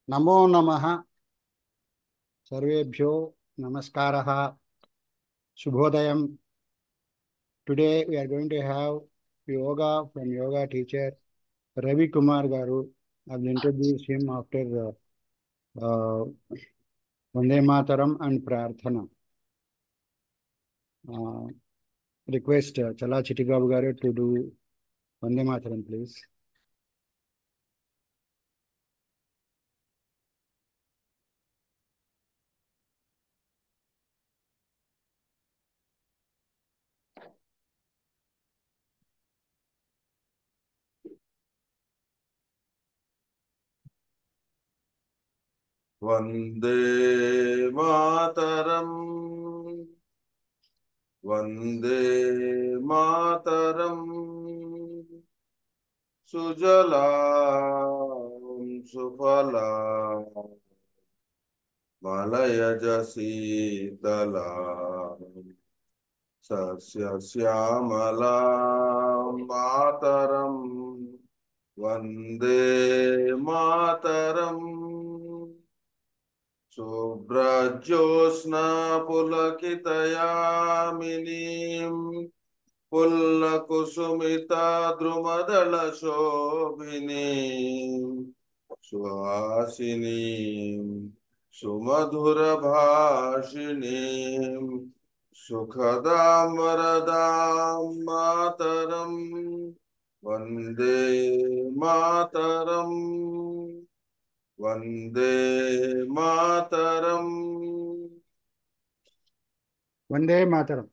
नमो नमः सर्वेभ्यो नमस्कारः शुभोदयम. Today we are going to have yoga from yoga teacher Ravi Kumar Garu. I will introduce him after uh, Vande Mataram and Prarthana. Uh, request Chala Chittibabu Garu to do Vande Mataram, please. Vande Mataram Vande Mataram सुजलां सुफलां मलयज शीतलां सस्यश्यामलां मातरं वंदे मातरम् शुभ्रज्योत्स्ना पुलकितयामिनीं पुल्लकुसुमिता द्रुमदलशोभिनीं सुहासिनीं सुमधुरभाषिणीं सुखदां वरदां मातरं वन्दे मातरम् वंदे मातरम. వందే మాతరం.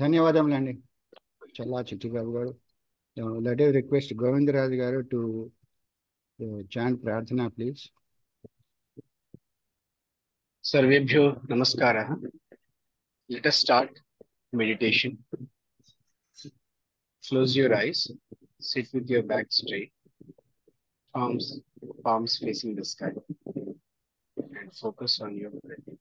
ధన్యవాదములండి చల్లా చిట్టిబాబు గారు. Let us request Govindaraj Garu to chant Prarthana, please. Sarvebhyo Namaskara. Let us start meditation. Close your eyes. Sit with your back straight. Palms facing the sky. And focus on your breath.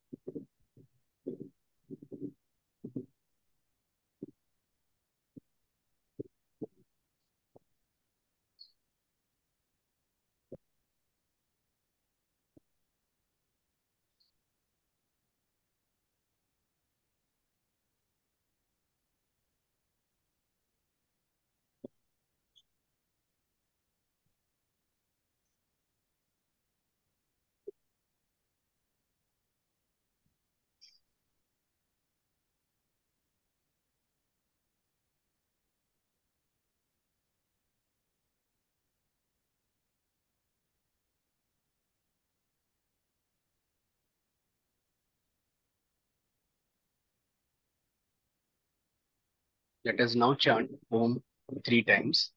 Let us now chant Om 3 times.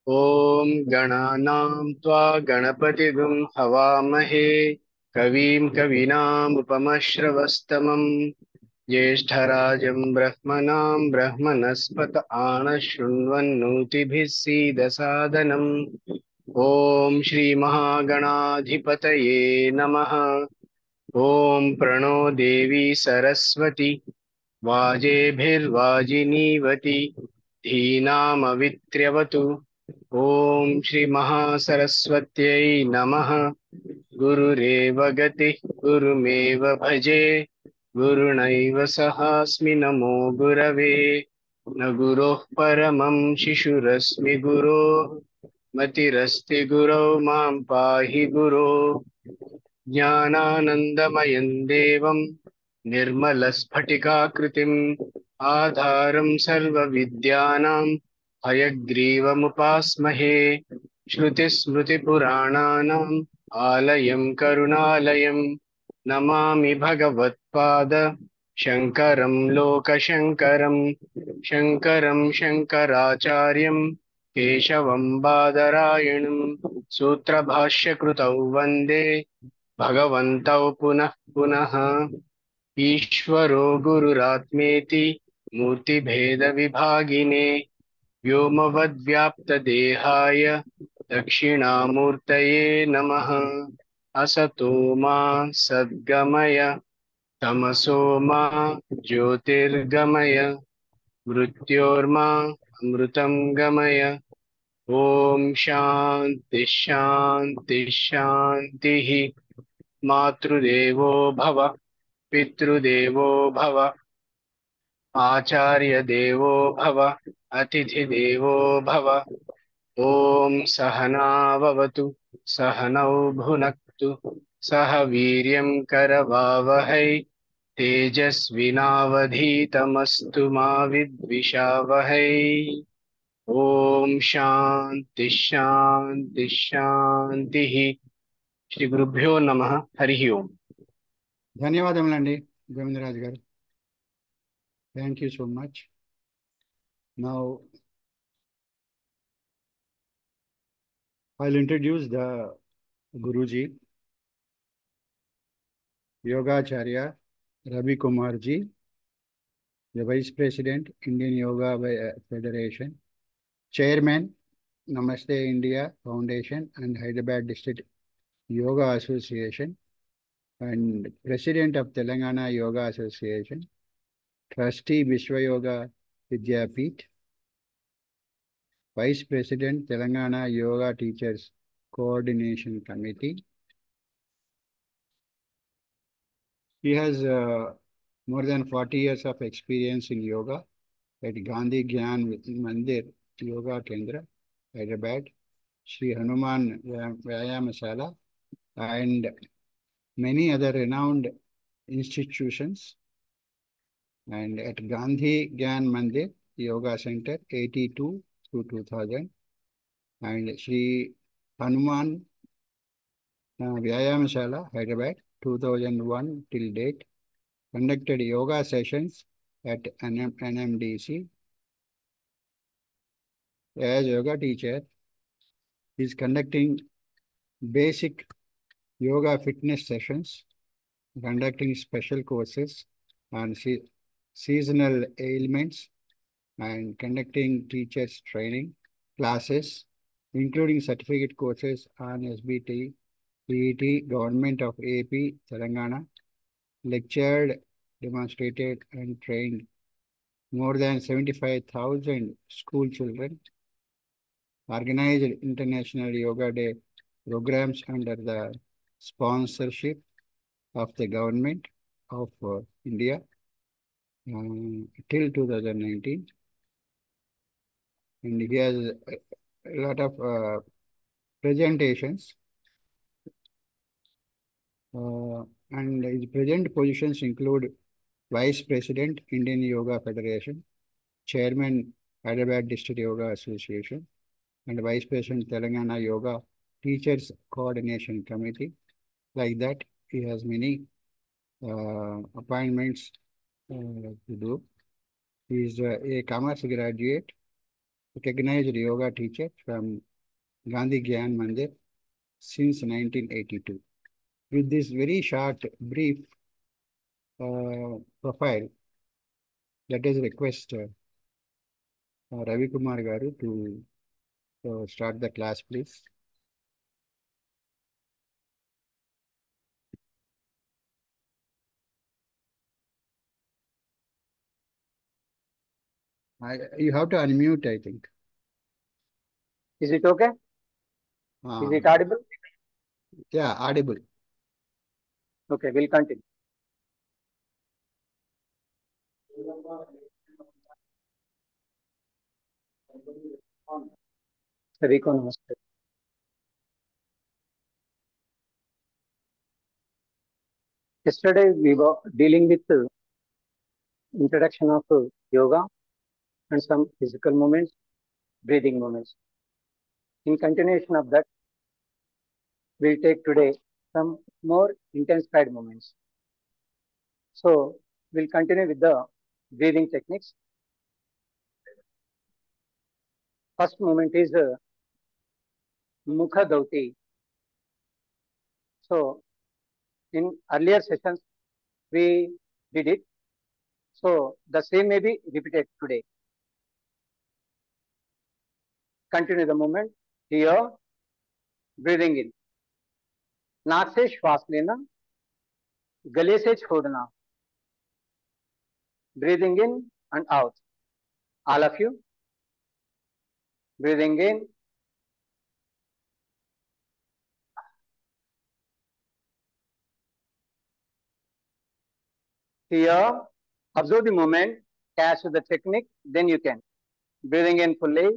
Om Gananam Tva Ganapatidum Havamahe Kavim Kavinam Upamashravastamam Jeshtarajam Brahmanam Brahmanaspata Anashunvannutibhis Sidasadanam Om Shri Mahaganadhipataye Namaha Om Prano Devi Saraswati Vajebhirvajinivati Dheenamavitriyavatu Om Shri Mahasaraswatyai Namaha Gurureva Gati Gurumeva Bhaje Gurunaiva Sahasmi Namo Gurave Na Guroh Paramam Shishurasmi Guroh Matirasti Gurau Mam Pahi Guru Jnananandamayan Devam Nirmalasphatiकाकृतिम् आधारं सर्वविद्यानां हयग्रीवमुपास्महे श्रुतिस्मृतिपुराणानाम् आलयं करुणालयं नमामि भगवत्पाद शङ्करं लोकशङ्करं शङ्करं शङ्कराचार्यं केशवं बादरायणं सूत्रभाष्यकृतौ वन्दे भगवन्तौ पुनः पुनः ईश्वरो गुरुरात्मेति मूर्तिभेदविभागिने व्योमवद्व्याप्तदेहाय दक्षिणामूर्तये नमः असतो मा सद्गमय तमसो मा ज्योतिर्गमय मृत्योर्मा अमृतं गमय ॐ शान्ति शान्ति शान्तिः मातृदेवो भव पितृदेवो भव आचार्यदेवो भव अतिथिदेवो भव ॐ सहनाववतु सहनौ भुनक्तु सह वीर्यं करवावहै तेजस्विनावधीतमस्तु मा विद्विषावहै ॐ शान्ति शान्ति शान्तिः శ్రీ గురుభ్యో నమః హరి ఓం ధన్యవాదములండి గోవిందరాజు గారు. Thank you so much. Now I'll introduce the Guruji, Yogacharya Ravi Kumar ji, the Vice President, Indian Yoga Federation, Chairman, Namaste India Foundation and Hyderabad District Yoga Association, and President of Telangana Yoga Association, Trustee Vishwa Yoga Vidyapeeth, Vice President Telangana Yoga Teachers Coordination Committee. He has more than 40 years of experience in yoga at Gandhi Gyan Mandir Yoga Kendra, Hyderabad, Sri Hanuman Vyayamasala, and many other renowned institutions. And at Gandhi Gyan Mandir Yoga Center, 82 to 2000, and Sri Hanuman Vyayamasala, Hyderabad, 2001 till date, conducted yoga sessions at NMDC. As yoga teacher, he is conducting basic yoga fitness sessions, conducting special courses on seasonal ailments, and conducting teachers training classes, including certificate courses on SBT, PET, Government of AP, Telangana, lectured, demonstrated, and trained more than 75,000 school children, organized International Yoga Day programs under the sponsorship of the Government of India till 2019. And he has a lot of presentations. And his present positions include Vice President, Indian Yoga Federation, Chairman, Hyderabad District Yoga Association, and Vice President, Telangana Yoga Teachers Coordination Committee. Like that, he has many appointments to do. He is a commerce graduate, recognized yoga teacher from Gandhi Gyan Mandir since 1982. With this very short, brief profile, let us request Ravi Kumar Garu to start the class, please. You have to unmute, I think. Is it okay? Is it audible? Yeah, audible. Okay, we'll continue. सभी को नमस्ते. Yesterday we were dealing with introduction of yoga and some physical movements, breathing movements. In continuation of that, we'll take today some more intensified movements. So we'll continue with the breathing techniques. First movement is Mukha Gauti. So in earlier sessions, we did it. So the same may be repeated today. Continue the movement. Here, breathing in. नाक से श्वास लेना, गले से छोड़ना. Breathing in and out. All of you. Breathing in. Here, observe the movement, catch the technique, then you can. Breathing in fully,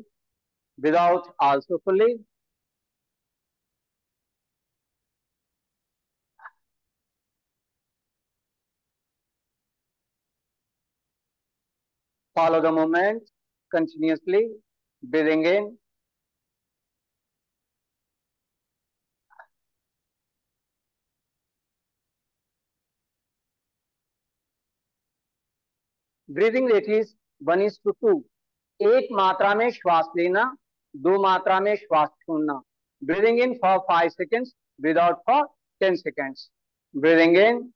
without also fully. Follow the movement continuously, breathing in. Breathing rate is 1:2. एक मात्रा में श्वास लेना, 2 मात्रा में श्वास छोड़ना. Breathing in for 5 seconds, breathe out for 10 seconds. Breathing in.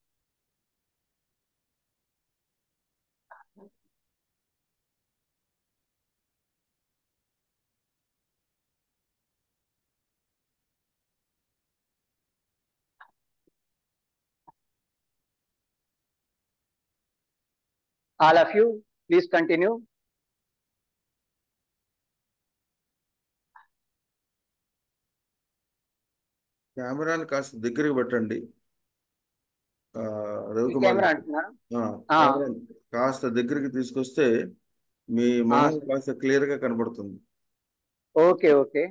All of you, please continue. కెమెరాని కాస్త దగ్గరికి పెట్టండి రవికుమార్ కెమెరా గారు. అంటున్నారా? కెమెరాని కాస్త దగ్గరికి తీసుకొస్తే మీ మొహం కాస్త క్లియర్ గా కనబడుతుంది. Okay okay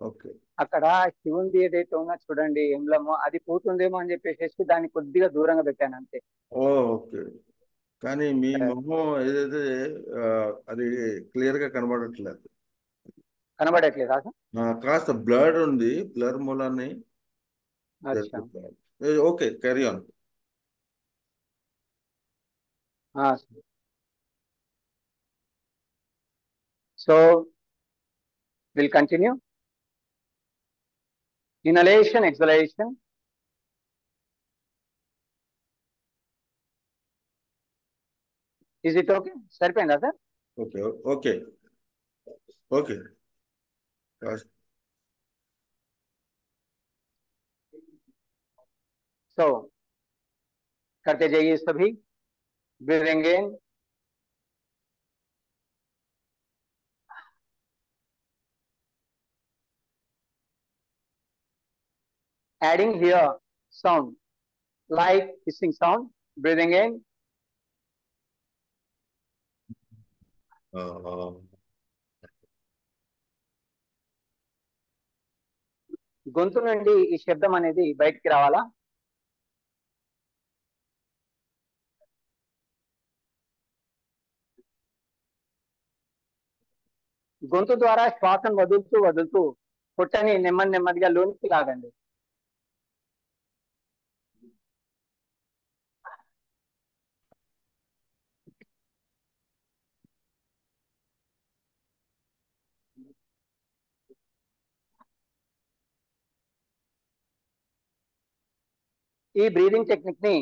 okay. అక్కడ శివుంది ఏదైతే ఉందో చూడండి ఎంబ్లము, అది పోతుందేమో అని చెప్పేసి దాన్ని కొద్దిగా దూరంగా పెట్టాను అంతే. ఓకే. కానీ మీ మొహం ఏదైతే అది క్లియర్ గా కనబడట్లేదు. కనబడట్లేదా? కాస్త బ్లర్ ఉంది, బ్లర్ మూలాన్ని. Okay, carry on. So will continue. Inhalation, exhalation. Is it okay? సరిపోయిందా sir? Okay okay okay. So करते जाइए सभी. Breathing in. Adding here sound like hissing sound. Breathing in. గొంతు నుండి ఈ శబ్దం అనేది బయటికి రావాలా? గొంతు ద్వారా శ్వాసను వదులుతూ వదులుతూ పొట్టని నెమ్మదిగా లోనికి లాగండి. ఈ బ్రీదింగ్ టెక్నిక్ ని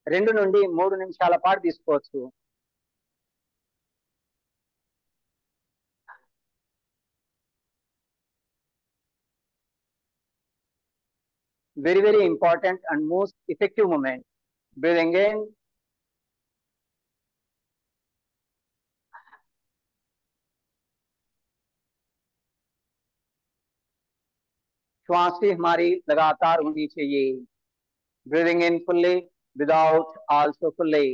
2 నుండి 3 నిమిషాల పాటు తీసుకోవచ్చు. Very important and most effective movement. Breathing in. श्वासें हमारी लगातार होनी चाहिए. Breathing in fully, without also fully.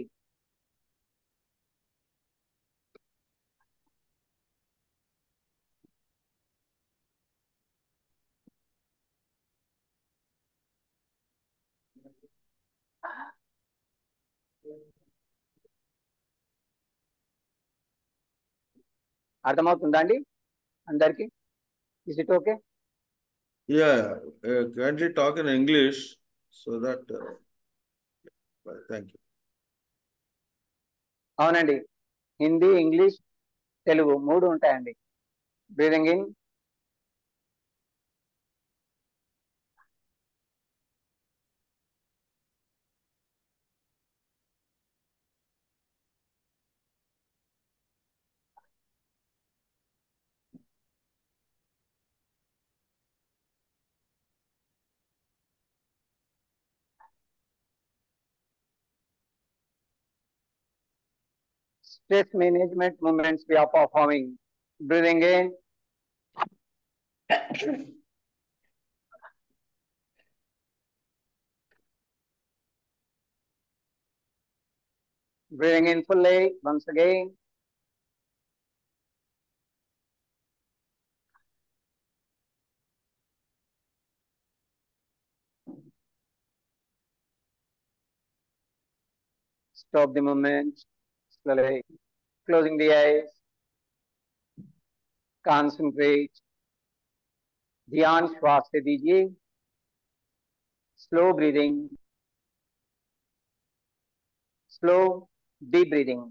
అర్థమవుతుందా అండి అందరికి? Is it okay? Yeah, kindly talk in English so that. Thank you. అవునండి, హిందీ, ఇంగ్లీష్, తెలుగు 3 ఉంటాయండి. Breathing in, stress management movements we are performing. Breathing in, breathing in fully once again. Stop the movement slowly, closing the eyes, concentrate. ध्यान श्वास से दीजिए, slow breathing, slow deep breathing.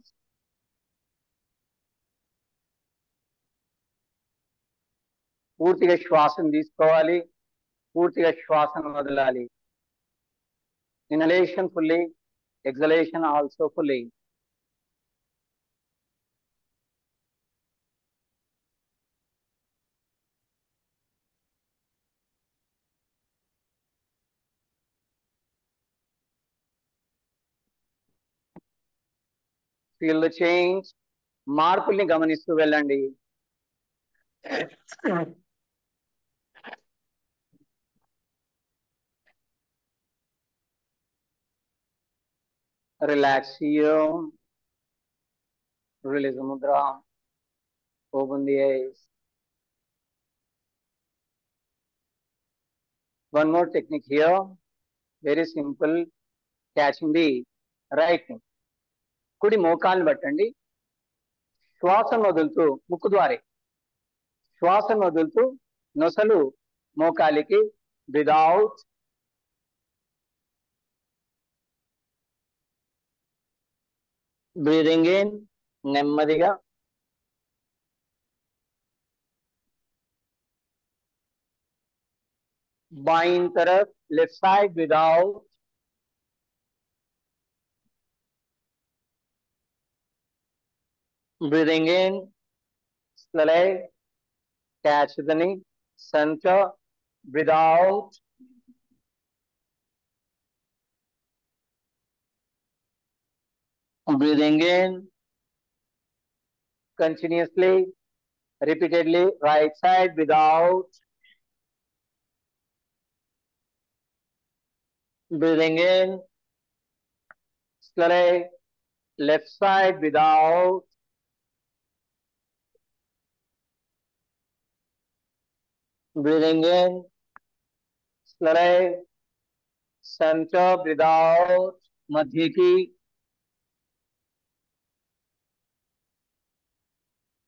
పూర్తిగా శ్వాసను తీసుకోవాలి, పూర్తిగా శ్వాసను వదలాలి. Inhalation fully, exhalation also fully. Feel the change, మార్పుల్ని గమనిస్తూ వెళ్ళండి. Relax here, release the mudra, open the eyes. One more technique here, very simple, catching the right knee. కుడి మోకాల్ని పట్టండి, శ్వాసను వదులుతూ ముక్కు ద్వారా శ్వాసను వదులుతూ నొసలు మోకాలికి, విదౌట్, బ్రీదింగ్ ఇన్ నెమ్మదిగా, बाईं तरफ left side without, breathing in slowly, catch the knee, center, without, breathing in continuously, repeatedly, right side without, breathing in slowly, left side without, breathing in slowly, center without, मध्य की,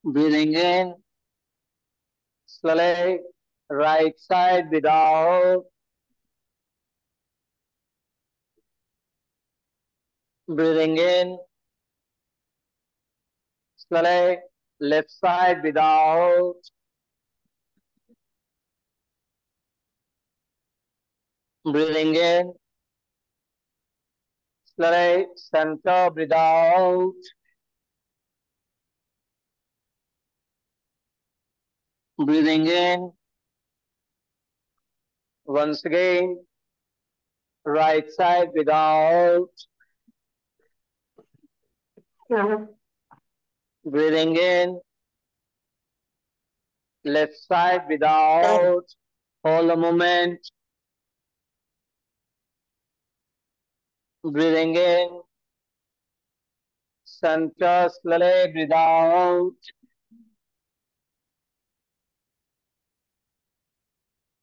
breathing in slowly, right side without, breathing in slowly, left side without, breathing in slowly, center without, breathing in once again, right side without, breathing in left side without, hold a moment, breathing in center slowly, breathe out,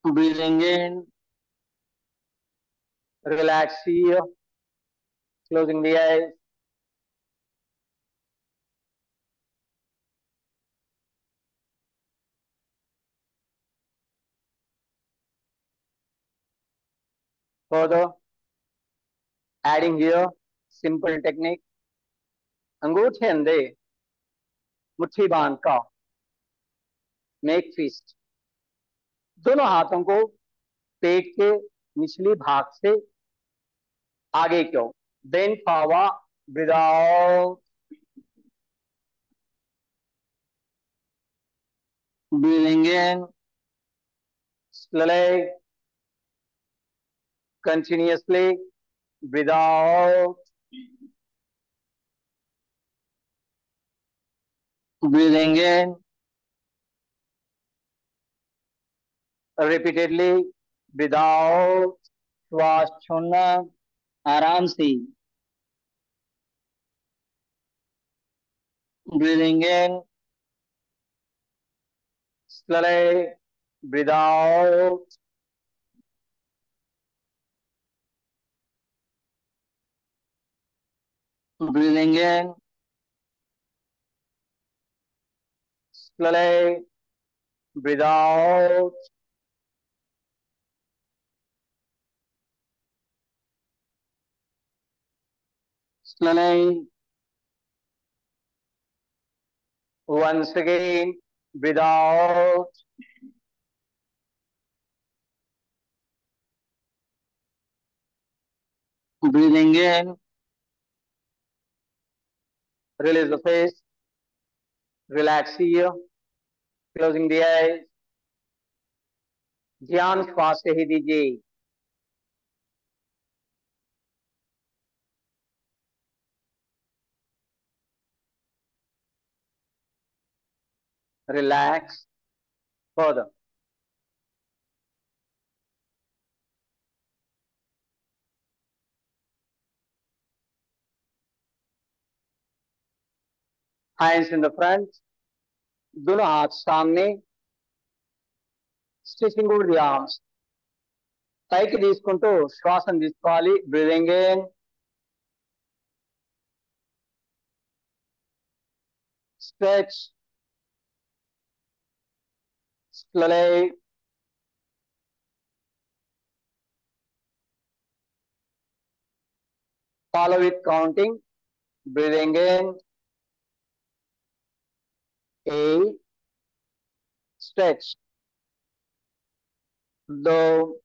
breathing in, relax here, closing the eyes. Further, adding here simple technique, अंगूठे अंधे मुट्ठी बांध का make fist, दोनों हाथों को पेट के निचली भाग से आगे की ओर, then forward, breathe out, breathing in slowly, continuously, breathe out, breathing in repeatedly, breathe out, श्वास छोड़ना आराम से, breathing in slowly, breathe out, breathing in slowly, breathe out, slowly, once again, breathe out, breathing in, release the face, relax here, closing the eyes, ध्यान श्वास से ही दीजिए, relax further. Hands in the front, दोनों हाथ सामने, stretching over the arms, పైకి తీసుకుంటూ శ్వాసను తీసుకోవాలి, breathing in, stretch, slowly, follow with counting, breathing in, 8, stretch, 2,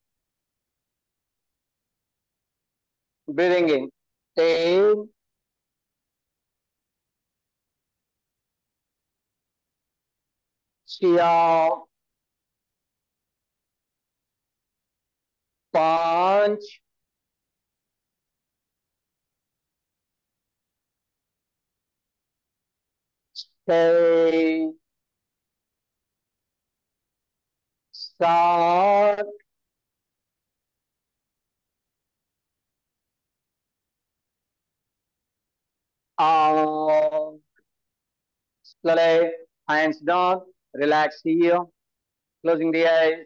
breathing in, 10, छः, 5, 6, 7, 8, slowly, hands down, relax here, closing the eyes,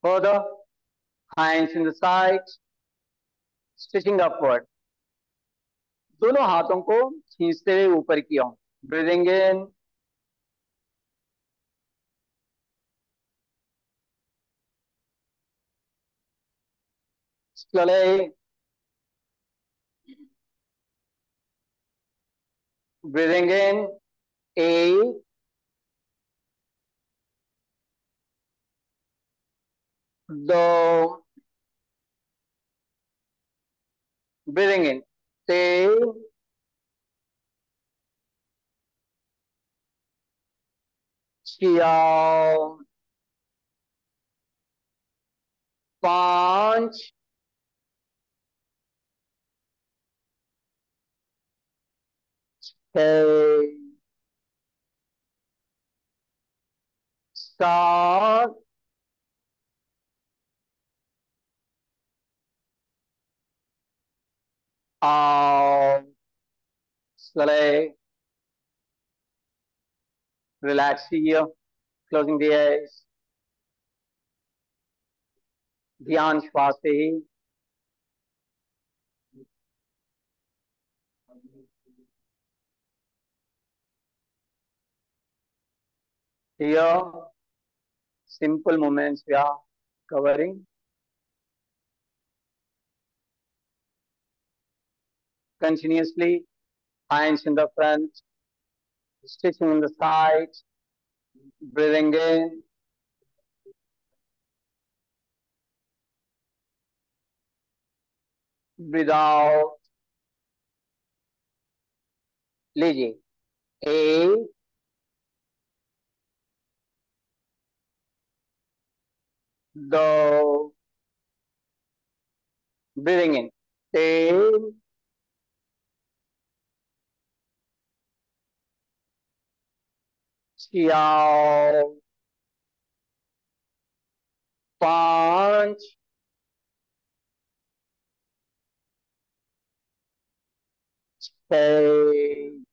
further, hands in the sides, stretching upward, दोनों हाथों को खींचते हुए ऊपर की ओर, breathing in, slowly, breathing in, 8, 2, breathing in, 3, 4, 5, 6, 7, 8, slowly, relax here, closing the eyes, ध्यान श्वास से ही, Here, simple movements we are covering. Continuously, hands in the front, stitching in the sides, breathing in, breathe out. लीजिए, A, the breathing in, तीन, चार, पांच, छः,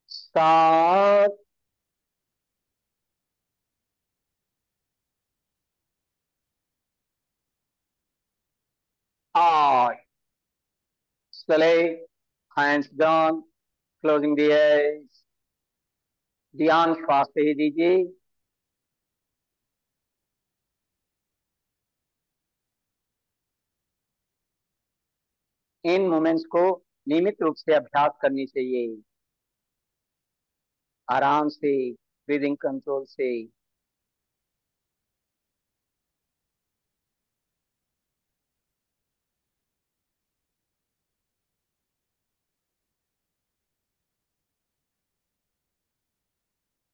सात, आठ. Slowly, hands down, closing the eyes. ध्यान श्वास पे ही दीजिए. इन मोमेंट्स को नियमित रूप से अभ्यास करनी चाहिए. आराम से, ब्रीदिंग कंट्रोल से.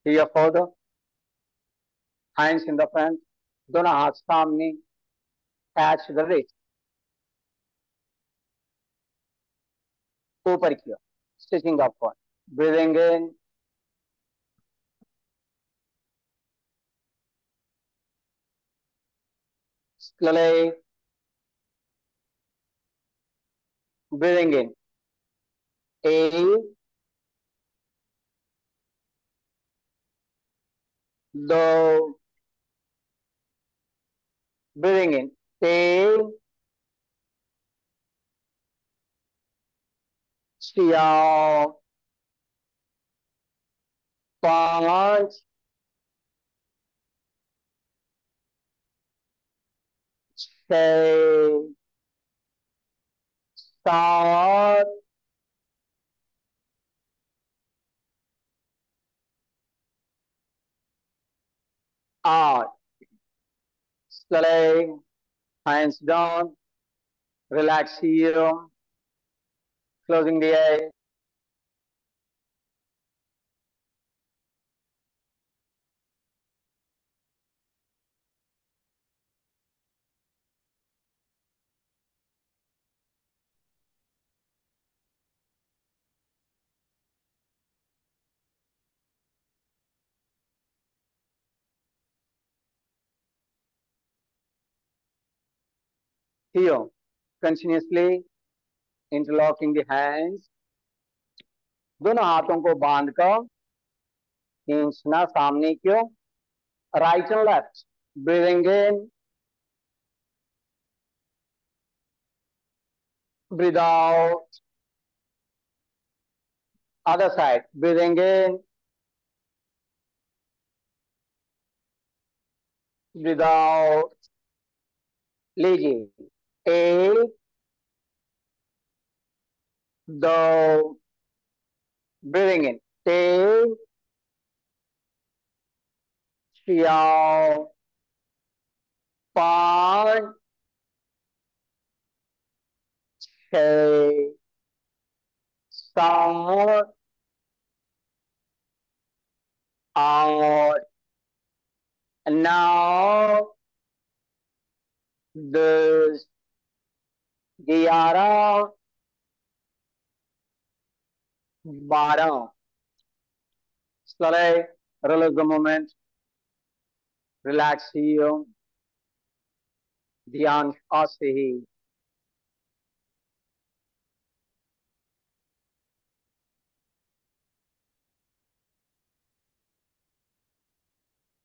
Here further, hands in the front, दोनों हाथ सामने, catch the wrist, ऊपर की ओर, stitching upward, breathing in, slowly, breathing in, 1, 2, breathing in, 3, 4, 5, 6, 7, 8. Slowly, hands down, relax here, closing the eyes. Here, continuously interlocking the hands. दोनों हाथों को बांधकर खींचना सामने की ओर, right and left. Breathing in, breathe out. Other side. Breathing in, breathe out. लीजिए, 1, 2, breathing in, 3, 4, 5, 6, 7, 8, 9, 10, 11, 12. Slowly release the moment. Relax here. ध्यान श्वास से ही.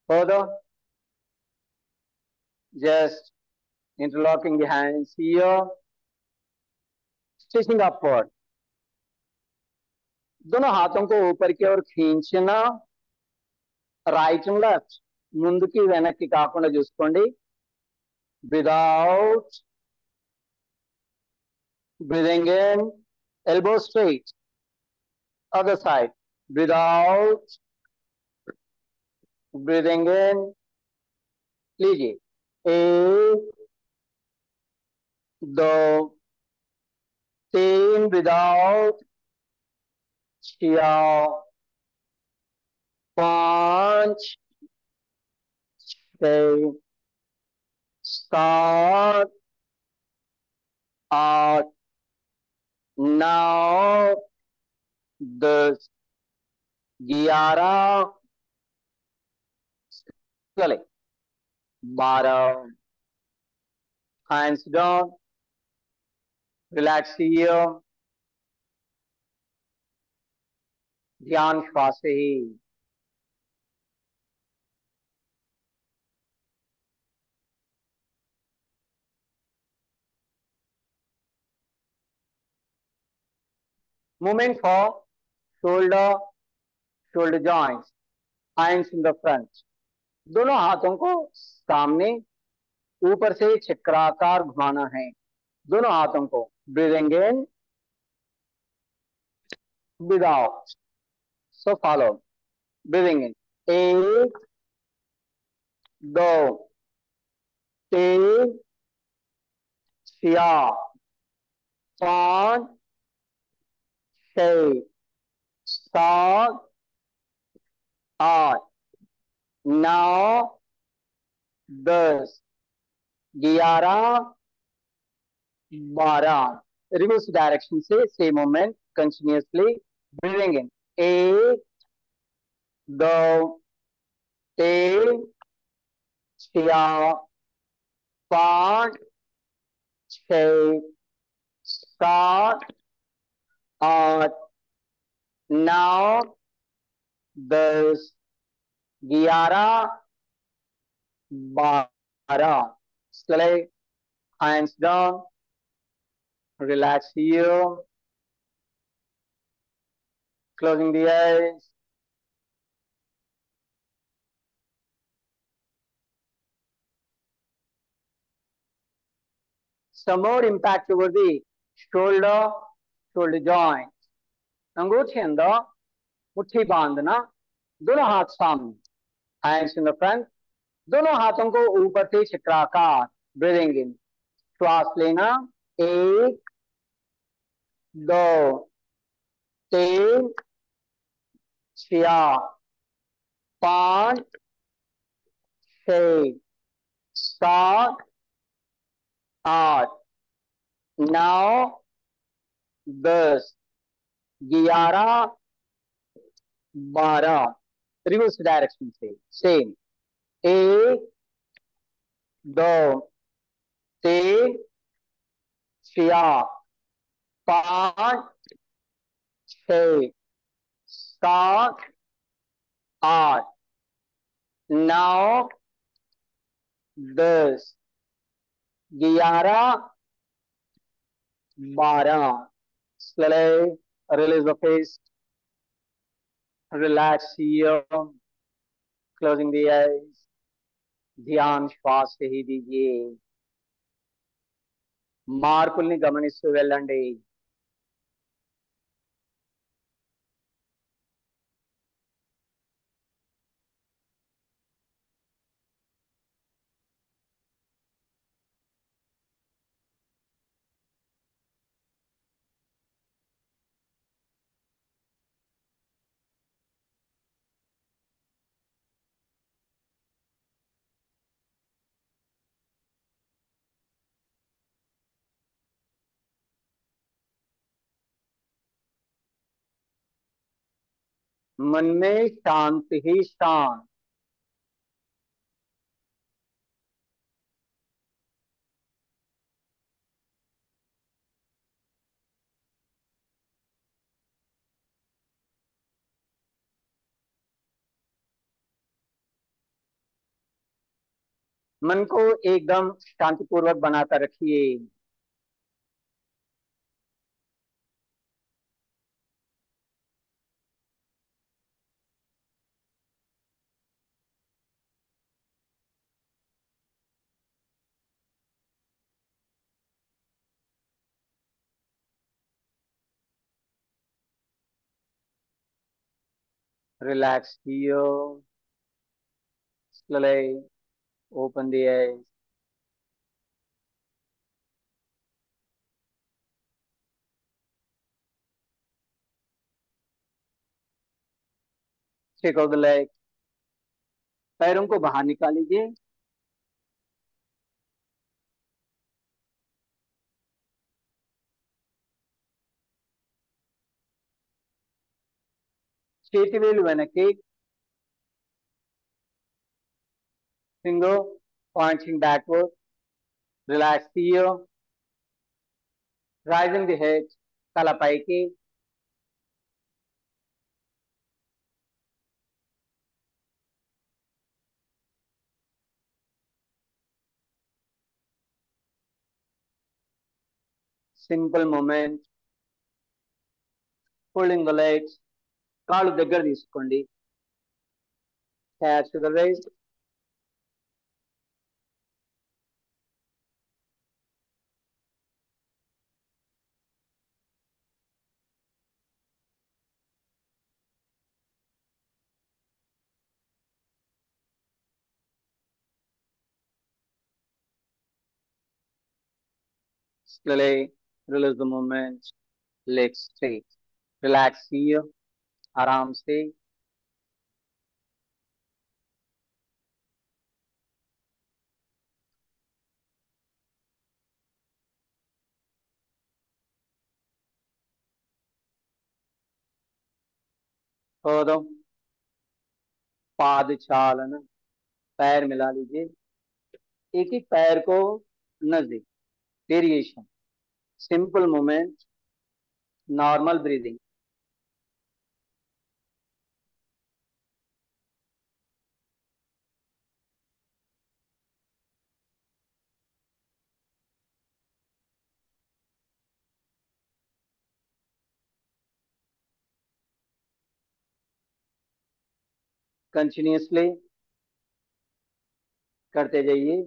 Further, just interlocking the hands here, stitching upward. दोनों हाथों को ऊपर की ओर खींचना, రైట్ అండ్ లెఫ్ట్, ముందుకి వెనక్కి కాకుండా చూసుకోండి. Breathe out, breathing in, elbow straight, other side. Breathe out, breathing in, लीजिए 1 2 3, ब्रीथ आउट, 6 5 6 7 8 9 10 11 चले 12. Hands down, relax here. ध्यान श्वास से ही. Movement for shoulder, shoulder joints, hands in the front. दोनों हाथों को सामने ऊपर से चक्राकार घुमाना है. दोनों हाथों को. Breathing in, breathe out. So follow. Breathing in 1 2 3 4 5 6 7 8 9 10 11 12. Reverse direction से same movement continuously. Breathing in 1 2 3 4 5 6 7 8 9 10 11 12. Slowly, hands down, relax here, closing the eyes. Some more impact over the shoulder, shoulder joint. अंगूठे अंदर, मुट्ठी बांधना, दोनों हाथ सामने, hands in the front. दोनों हाथों को ऊपर से चक्राकार. ब्रीदिंग इन, श्वास लेना. 1 2 3 4 5 6 7 8 9 10 11 12. रिवर्स डायरेक्शन से same. 1 2 3 4 5 6 7 8 9 10 11 12. Slowly release the face. Relax here. Closing the eyes. Dhyan శ్వాస ही दीजिए. మార్పుల్ని గమనిస్తూ వెళ్ళండి. मन में शांत ही शांत. मन को एकदम शांतिपूर्वक बनाकर रखिए. Relax here. Slowly open the eyes. Check out the legs. पैरों को बाहर निकालिए. చేతి వేలు వెనక్కి. Finger pointing backward. Relax here. Rising the head. తల పైకి. Simple movement. Pulling the legs. కాళ్ళు దగ్గర తీసుకోండి. Hands to the waist. Slowly release the movement. Legs straight. Relax here. आराम से. Further. पाद चालन. पैर मिला लीजिए. एक एक पैर को नजदीक. Variation. Simple movement. Normal breathing. Continuously करते जाइए.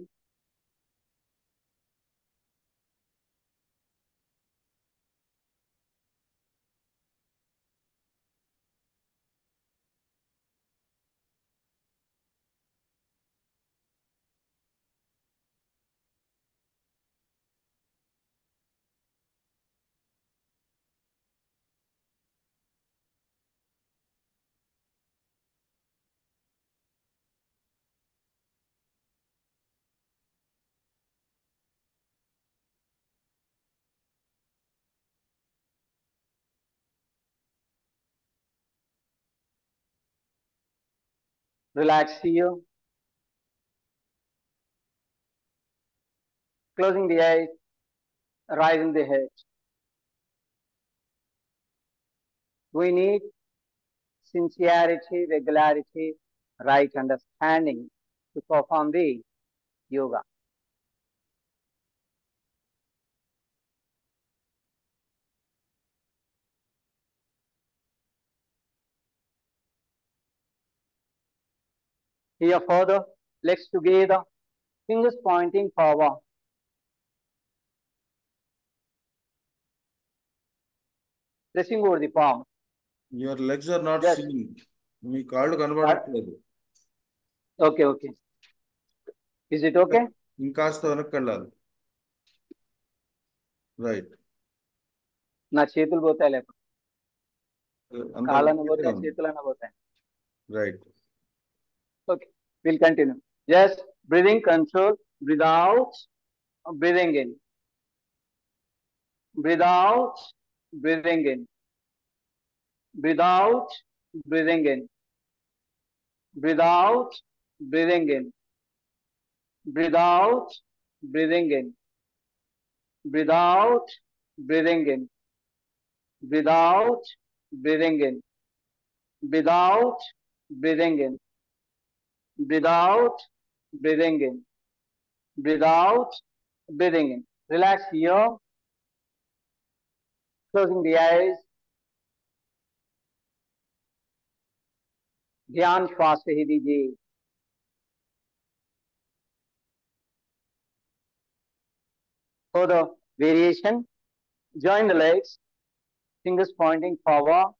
Relax here. Closing the eyes. Rising the head. We need sincerity, regularity, right understanding to perform the yoga. Here further, legs together, fingers pointing forward. Pressing over the palm. Your legs are not Yes. seen. మీ కాళ్ళు కనబడట్లేదు. Okay, okay. Is it okay? ఇంకాస్త వెనక్కి వెళ్ళాలి. Right. నా చేతులు పోతాయి లేకపోతే. కాళ్ళను పోతాయి, చేతులను పోతాయి. Right. Okay, we'll continue. Just breathing control, breathe out, breathing in. Breathe out, breathing in. Breathe out, breathing in. Breathe out, breathing in. Breathe out, breathing in. Breathe out, breathing in. Breathe out, breathing in. Breathe out, breathing in. Breathe out, breathing in. Breathe out, breathing in. Relax here. Closing the eyes. ध्यान श्वास से ही दीजिए. For the variation, join the legs, fingers pointing forward.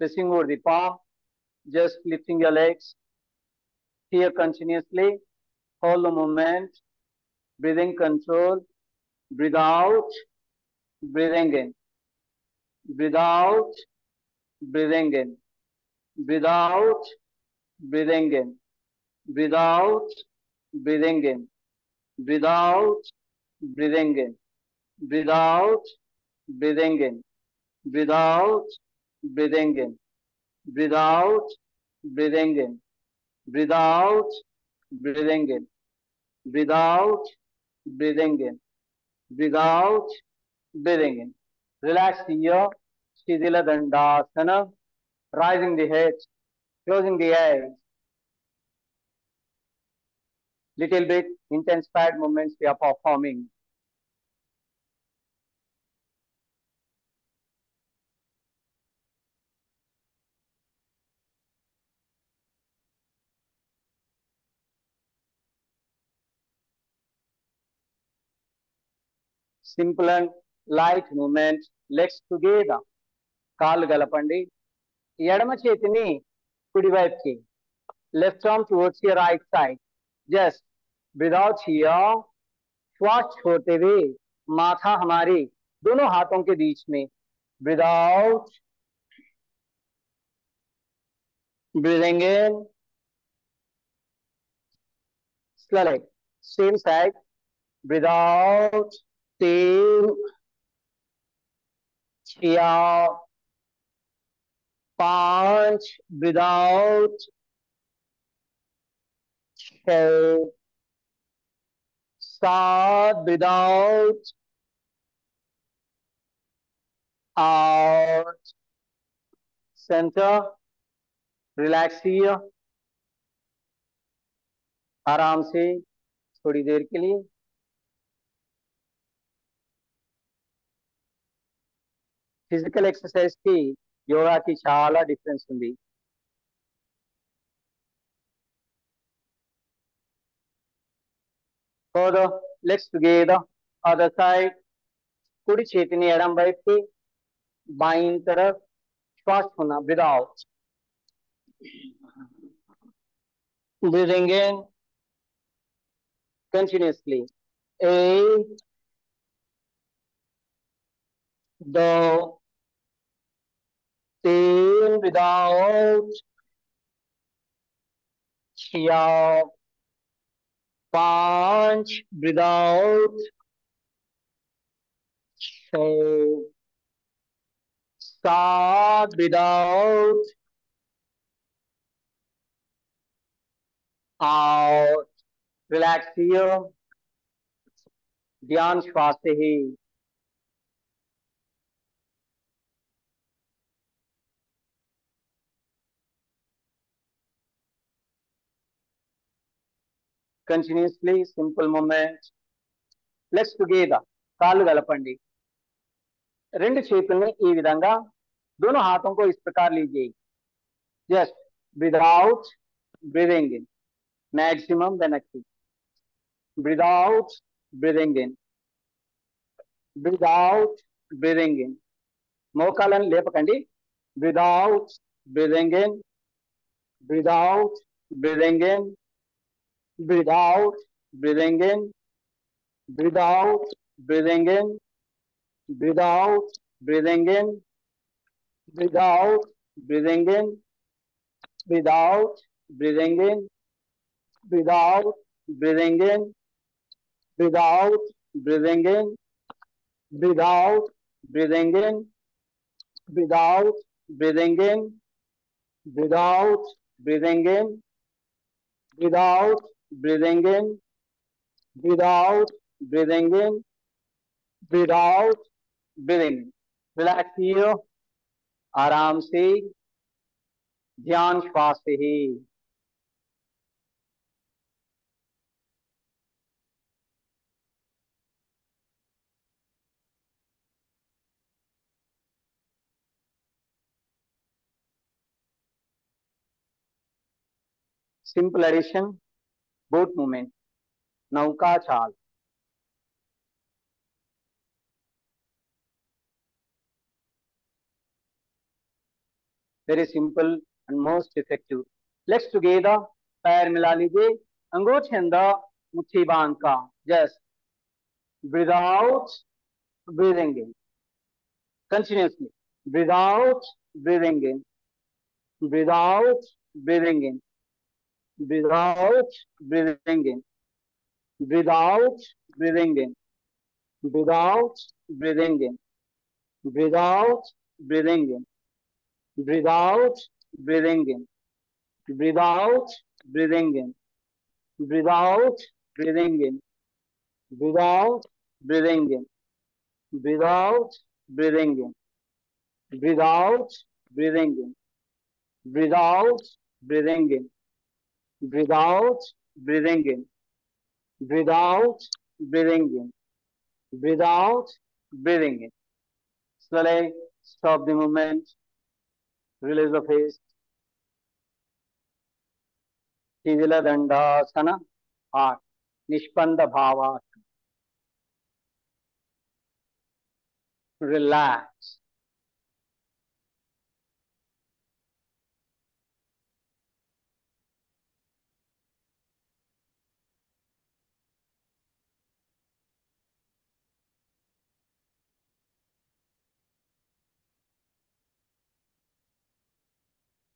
pressing over the palm, just lifting your legs. Here continuously, hold the movement, breathing control, breathe out, breathing in, breathe out, breathing in, breathe out, breathing in, breathe out, breathing in, breathe out, breathing in, breathe out, breathing in, breathe out, breathing in, breathe out, breathing in, breathe out, breathing in, breathe out, breathing in, breathe out, breathing in. Relax the ear, Shidila Dandasana, rising the head, closing the eyes. Little bit intensified movements we are performing. Simple and light movement, legs together. కాళ్ళు కలపండి. ఎడమ చేతిని కుడి వైపుకి, left arm towards your right side. Just breathe out here. श्वास छोड़ते हुए माथा हमारे दोनों हाथों के बीच में. Breathe out. Breathing in. Slowly. Same side. Breathe out. 3, 4, 5. Breathe out. 6, 7. Breathe out. 8. Center. Relax here. आराम से थोड़ी देर के लिए. ఫిజికల్ ఎక్సర్సైజ్ కి యోగాకి చాలా డిఫరెన్స్ ఉంది. Further, legs together, other side. कुड़ी చేతిని ఎడమ వైపుకి, बाईं तरफ. श्वास होना, breathe out. Breathing in continuously. 8, 2, 3, breathe out. 4, 5, breathe out. 6, 7, breathe out. Out. Relax here. ध्यान श्वास से ही. Continuously simple movement. Legs together. కాళ్ళు కలపండి. రెండు చేతుల్ని ఈ విధంగా दोनों हाथों को इस प्रकार लीजिए. Just breathe out, breathing in. Maximum వెనక్కి. Breathe out, breathing in. Breathe out, breathing in. మోకాలను లేపకండి. Breathe out, breathing in. Breathe out, breathing in. Breathe out, breathing in. Breathe out, breathing in. Breathe out, breathing in. Breathe out, breathing in. Breathe out, breathing in. Breathe out, breathing in. Breathe out, breathing in. Breathe out, breathing in. Breathe out, breathing in. Breathe out, breathing in. Breathe out, breathing in. Breathe out, breathing in. Breathe out, breathing in. Relax here. आराम से ध्यान श्वास से ही. Simple addition, boat movement. नौका चाल. very simple and most effective. Let's together पैर मिला लीजिए, अंगूठे अंदर, मुट्ठी बांध का. Just breathe out, breathing in continuously. Breathe out, breathing in. Breathe out, breathing in. Breathe out, breathing in. Breathe out, breathing in. Breathe out, breathing in. Breathe out, breathing in. Breathe out, breathing in. Breathe out, breathing in. Breathe out, breathing in. Breathe out, breathing in. Breathe out, breathing in. Breathe out, breathing in. Breathe out, breathing in. Breathe out, breathing in. Breathe out, breathing in. Breathe out, breathing in. Slowly stop the movement. Release the face. Shivila Dandasana. Heart. Nishpanda Bhava. Relax.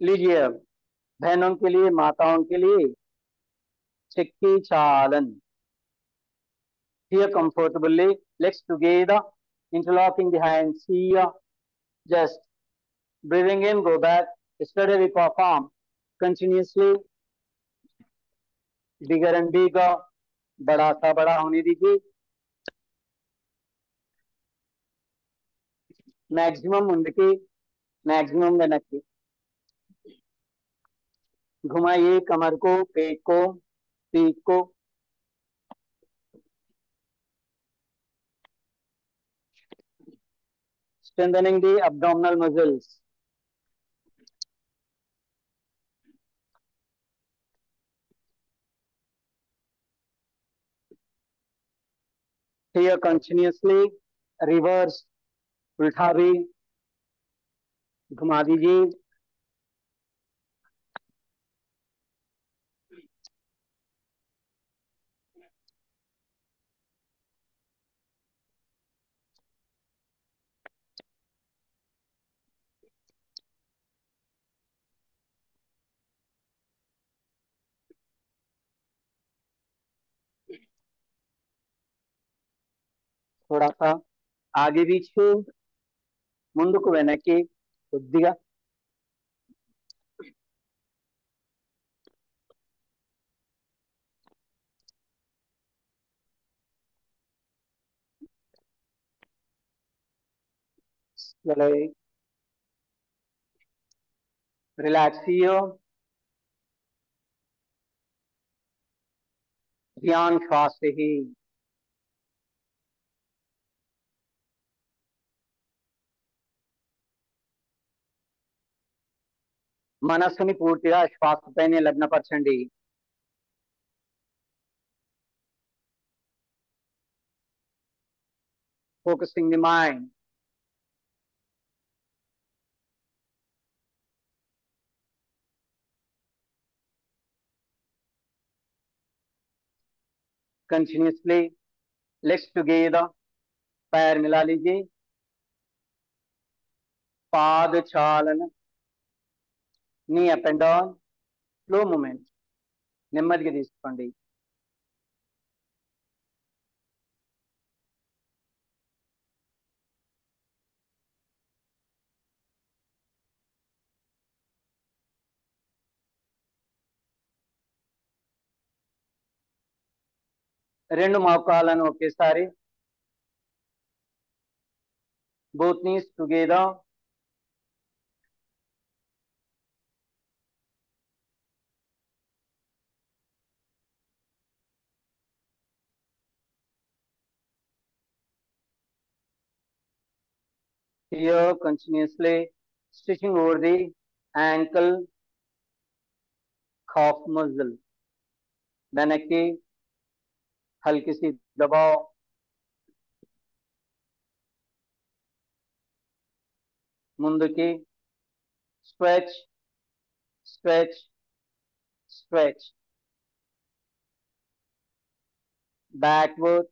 लीजिए अब बहनों के लिए, माताओं के लिए चिक्की चालन. Here comfortably, legs together, interlocking the hands here. Just breathing in, go back. Yesterday we perform continuously. Bigger and bigger. बड़ा सा बड़ा होने दीजिए. मैक्सिमम ముందుకి, मैक्सिमम వెనక్కి. घुमाइए कमर को, पेट को, पीठ को. Strengthening the abdominal muscles. Here continuously reverse, उल्टा भी घुमा दीजिए. थोड़ा सा आगे पीछे, ముందుకు వెనక్కి కొద్దిగా. Relax here. ध्यान श्वास से ही. మనస్సుని పూర్తిగా శ్వాసపైనే లగ్నపరచండి. Focusing the mind. Continuously legs together. पैर मिला लीजिए. पाद चालन. knee up and down. Slow movement. నెమ్మదిగా తీసుకోండి. రెండు మోకాళ్ళను ఒకేసారి. both knees together. Here continuously stretching over the ankle, calf muscle. వెనక్కి हल्की सी दबाव. ముందుకి stretch, stretch, stretch. Backward,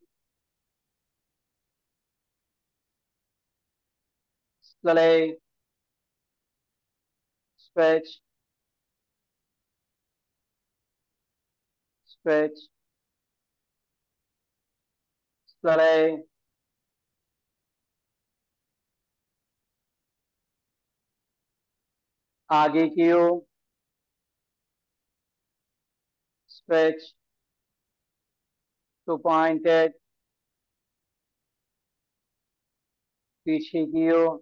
slowly, stretch, stretch, slowly. आगे की ओर, stretch to pointed, पीछे की ओर,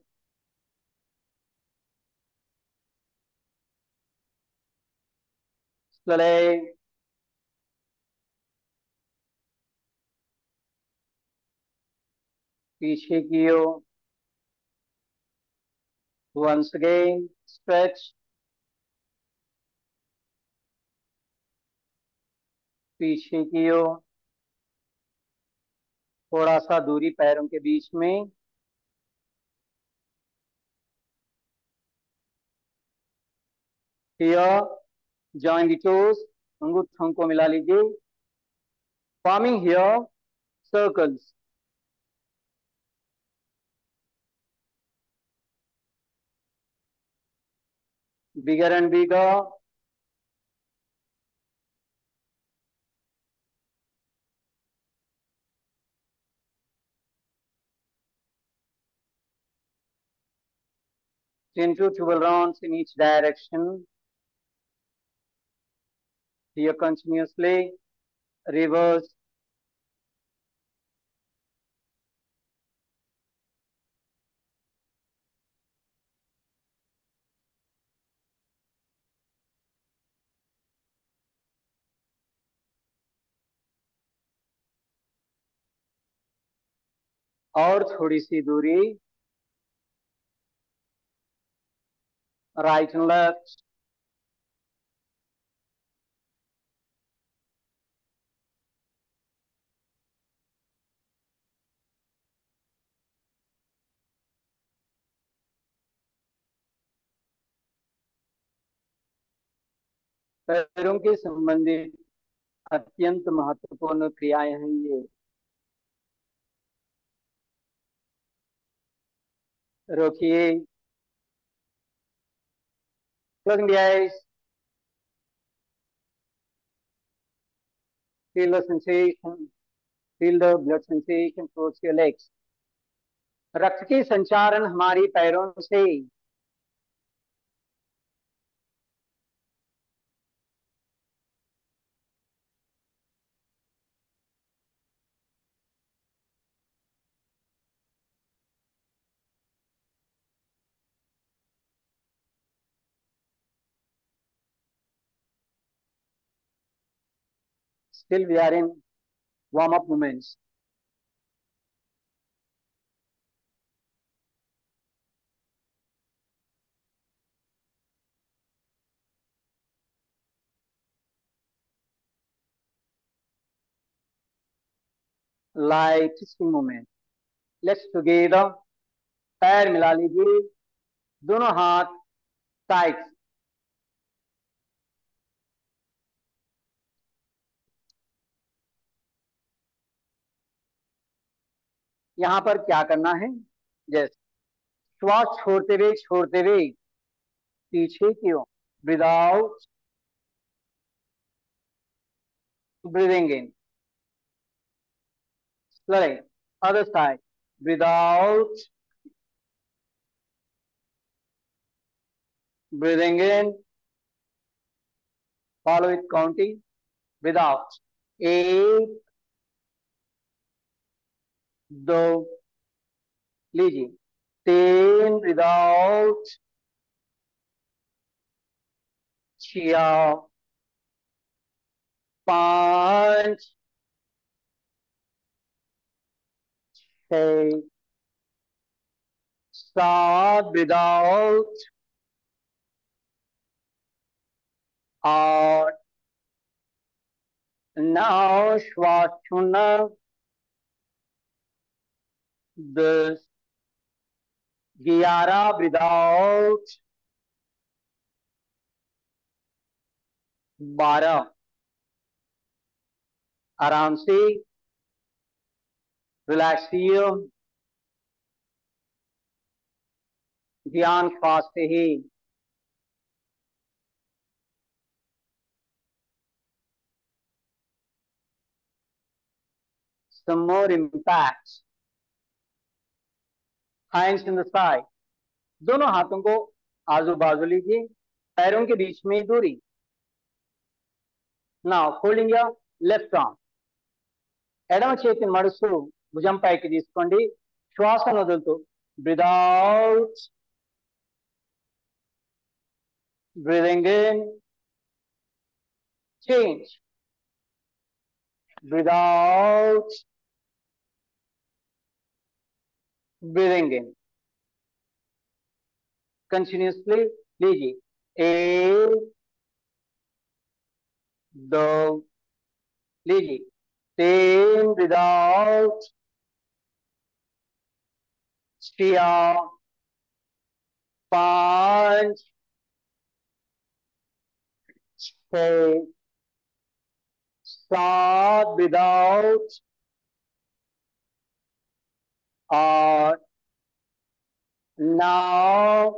slowly, पीछे की ओर, once again, stretch, पीछे की ओर, थोड़ा सा दूरी पैरों के बीच में, here, join the toes, अंगूठों को मिला लीजिए, forming here circles, bigger and bigger, ten to 12 rounds in each direction. Here continuously, reverse, और थोड़ी सी दूरी, right and left, पैरों के संबंधित अत्यंत महत्वपूर्ण क्रियाएं हैं ये, रोकिए, closing the eyes, feel the sensation, feel the blood sensation towards your legs. रक्त के संचारण हमारी पैरों से still we are in warm up movements. Light twisting movement. Let's together, पैर मिला लीजिए, दोनों हाथ टाइट, यहां पर क्या करना है, जैसे श्वास छोड़ते हुए पीछे की ओर, breathe out, breathing in, slowly, other side, breathe out, breathing in, follow it counting, breathe out, 8, 2, लीजिए, 3, breathe out, 6, 5, 6, 7, breathe out, 8, 9, श्वास छोड़ना, 10, 11, breathe out, 12 आराम से रिलैक्स किए, ध्यान श्वास से ही some more impacts. Hands in the side. दोनों हाथों को आजू बाजू लीजिए, पैरों के बीच में दूरी. Now holding your left arm. ఎడమ చేతిని మడుస్తూ భుజం పైకి తీసుకోండి. శ్వాసను వదులుతూ breathe out, breathing in, change, breathe out, breathing in. Continuously लीजिए. 1 2 लीजिए. 3 breathe out, 4 5 6 7 breathe out, 8 9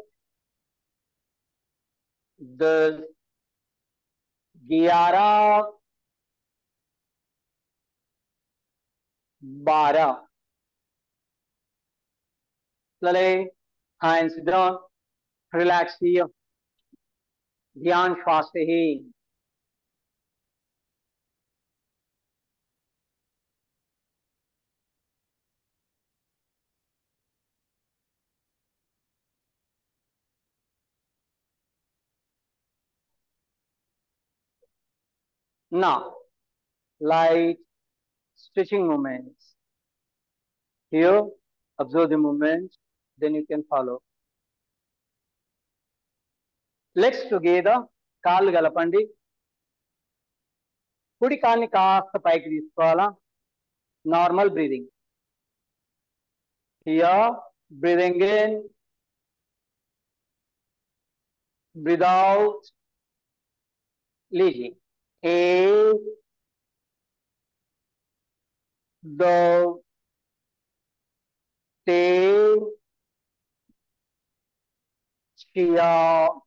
10 11 12. Slowly hands down, relax here. ध्यान श्वास से ही. Now, light stretching movements. Here, observe the movement, then you can follow. Legs together, కాళ్ళు కలపండి. కుడి కాల్ని కాస్త పైకి తీసుకోవాలా. Normal breathing. Here, breathing in, breathe out. लीजिए. 1 2 3 4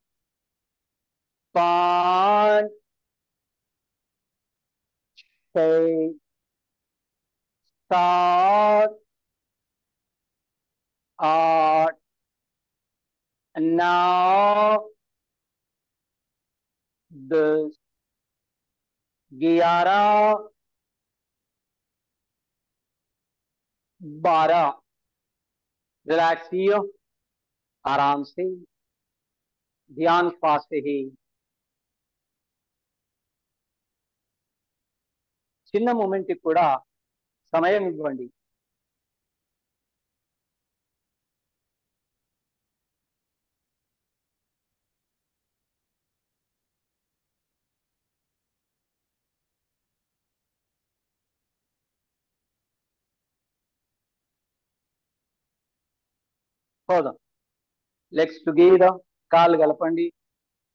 5 6 7 8 9 10 11 12. रिलैक्स किया आराम से, ध्यान श्वास से ही. చిన్న మూమెంట్ కూడా సమయం ఇవ్వండి. పోదాం. లెగ్స్ టుగెదర్, కాళ్ళు కలపండి.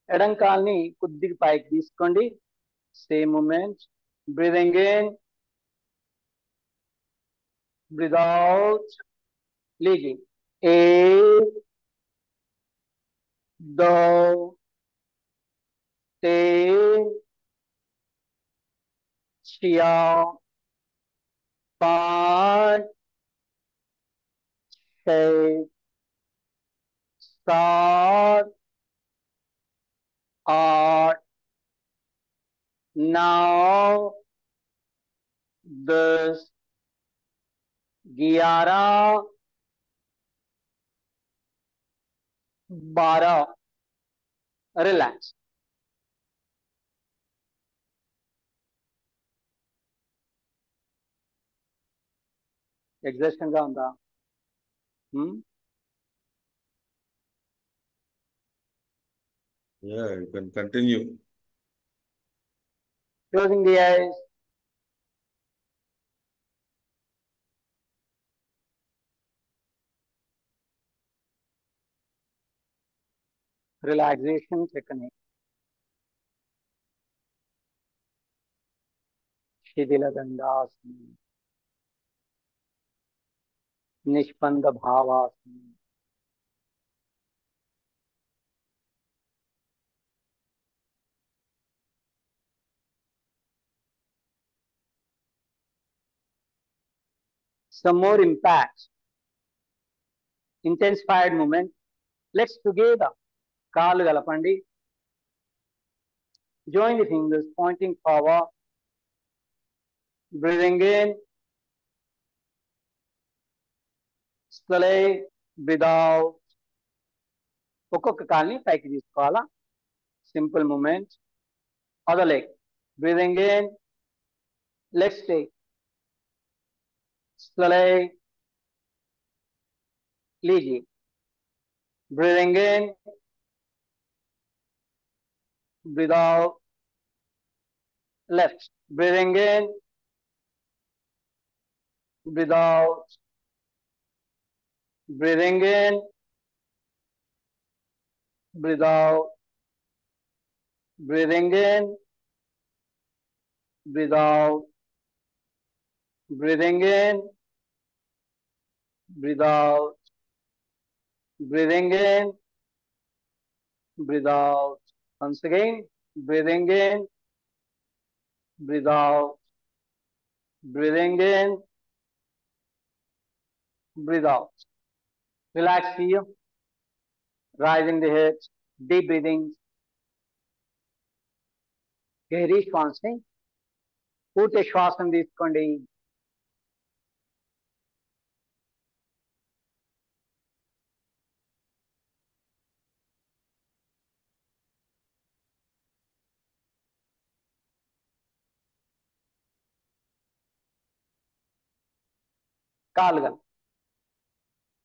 ఎడం కాల్ని కొద్దిగా పైకి తీసుకోండి. Same movement. Breathing in, breathe out. लीजिए. 1 2 3 4 5 6 7 8 9 10 11 12. రిలాక్స్. ఎగ్జాస్షన్ గా ఉందా? Yeah, you can continue. Closing the eyes. Relaxation technique. శిథిల దండాసనం, నిష్పంద భావాసనం, some more impact, intensified movement. Let's together. కాళ్ళు కలపండి. Join the fingers pointing forward. Breathing in. Slowly breathe out. ఒక్కొక్క కాల్ని పైకి తీసుకోవాలా. Simple movement. Other leg. Breathing in. Let's take. Slowly. लीजिए. Breathing in. Breathe out. Left. Breathing in. Breathe out. Breathing in. Breathe out. Breathing in. Breathe out. Breathing in. Breathe out. Breathing in. Breathe out. Once again. Breathing in. Breathe out. Breathing in. Breathe out. Relax here. Rising the hips. Deep breathing. गहरी श्वास में పూర్తి శ్వాసం తీసుకోండి. కాలుగా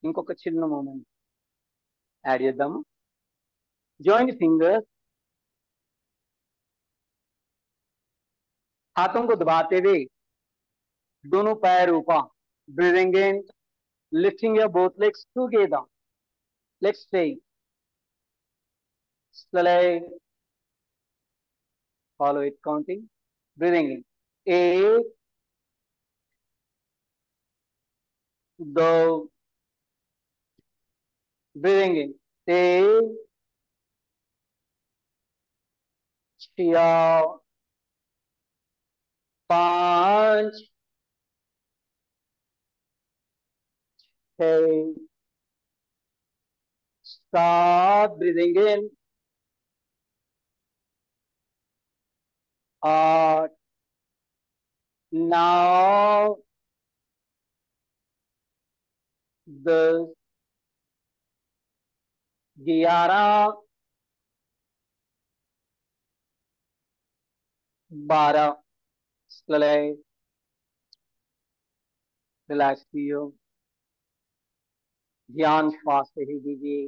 ఇంకొక చిన్న moment add చేద్దాము. Join fingers, हाथों को दबाते हुए दोनों पैर ऊपर. Breathing in, lifting your both legs together. Let's take slowly. Follow it counting. Breathing in. 1, 2. Breathing in. 3, 4, 5, 6. Stop. Breathing in. 8, 9, 10, 11, 12. Slowly relax कीजिए. ध्यान श्वास पे ही दीजिए.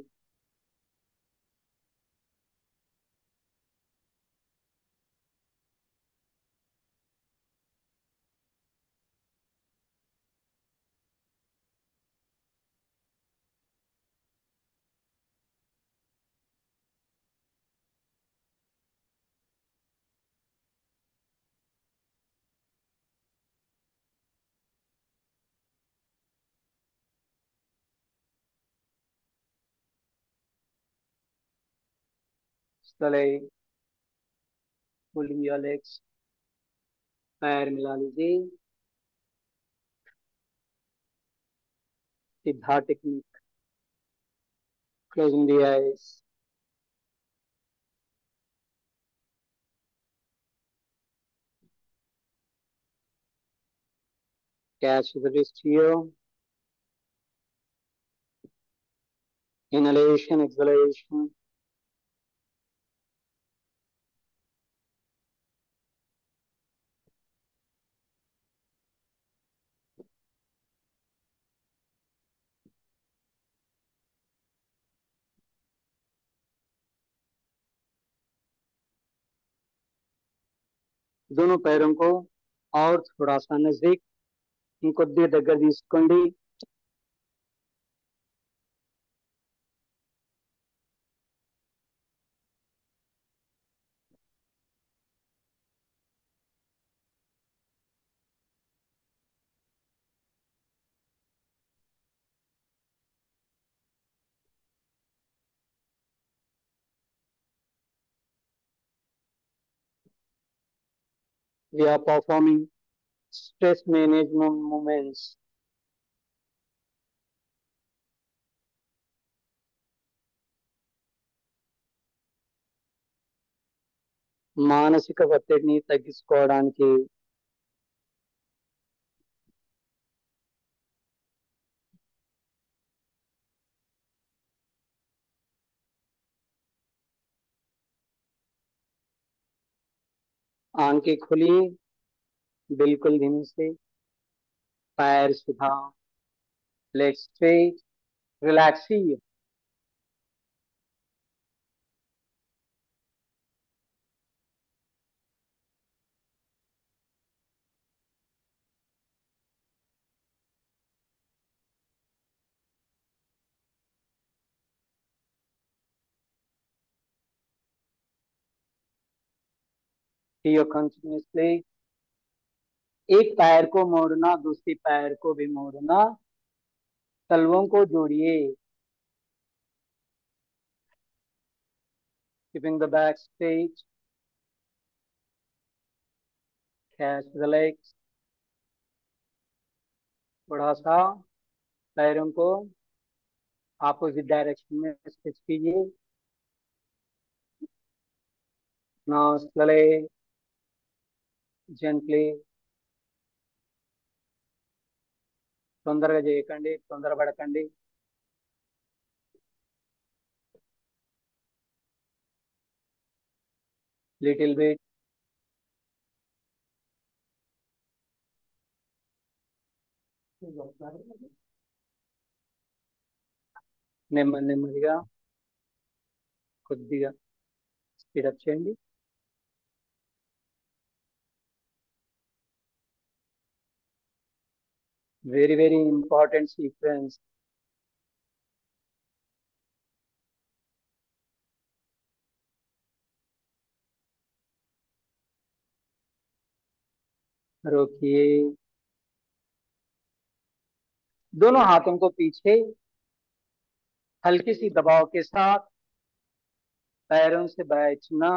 Slowly pulling your legs. पैर मिला लीजिए. सिद्धा technique. Closing the eyes. Catch the wrist here. Inhalation, exhalation. दोनों पैरों को और थोड़ा सा नजदीक, ఇంకొద్ది దగ్గర తీసుకోండి. We are performing stress management movements. మానసిక ఒత్తిడిని తగ్గించుకోవడానికి आंखें खुली, बिल्कुल धीमे से, पैर सीधा, leg straight, relaxing. Here continuously. एक पैर को मोड़ना, दूसरी पैर को भी मोड़ना, तलवों को जोड़िए. Keeping the back straight, catch the legs. थोड़ा सा पैरों को ऑपोजिट डायरेक्शन में स्टिच कीजिए. Now slowly, gently. తొందరగా చేయకండి, తొందరపడకండి. Little bit. నెమ్మది నెమ్మదిగా కొద్దిగా స్పీడప్ చేయండి. Very, very important sequence. रोकिए. दोनों हाथों को पीछे हल्की सी दबाव के साथ पैरों से बैठना.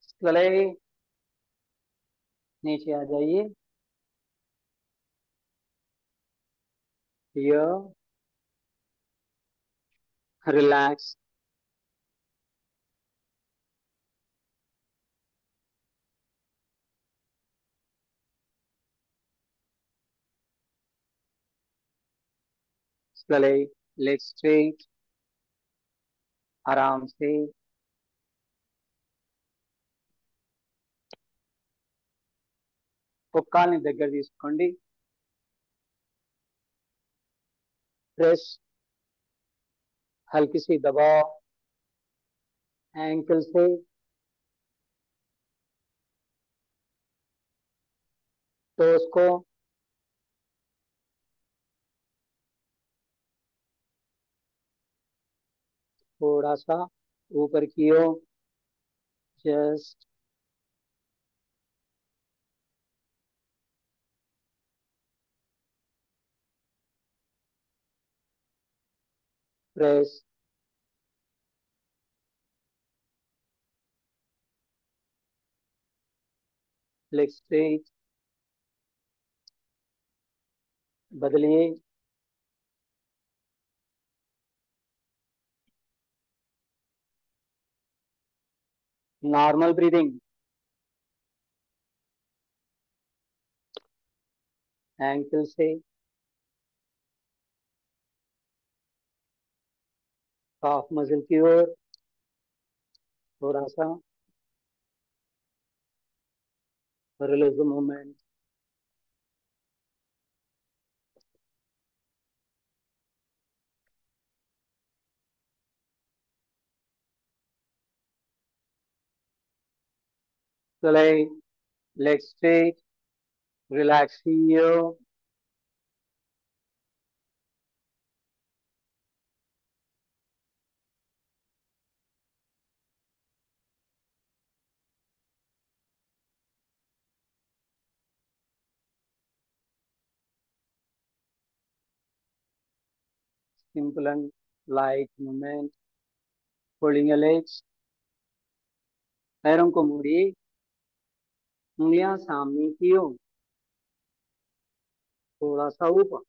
स्लोली नीचे आ जाइए. Here, relax. Slowly, legs straight. आराम से. పొక్కాల్ని దగ్గర తీసుకోండి. प्रेस, हल्की सी दबाव एंकल से. टोस को थोड़ा सा ऊपर की ओर. Just press. Leg straight. बदलिए. Normal breathing. एंकल से काफ मसल की ओर थोड़ा सा. Release the movement. Slowly, legs straight. Relax here. Simple and light movement. Folding your legs, पैरों को मोड़िए, उंगलियां सामने की ओर, थोड़ा सा ऊपर,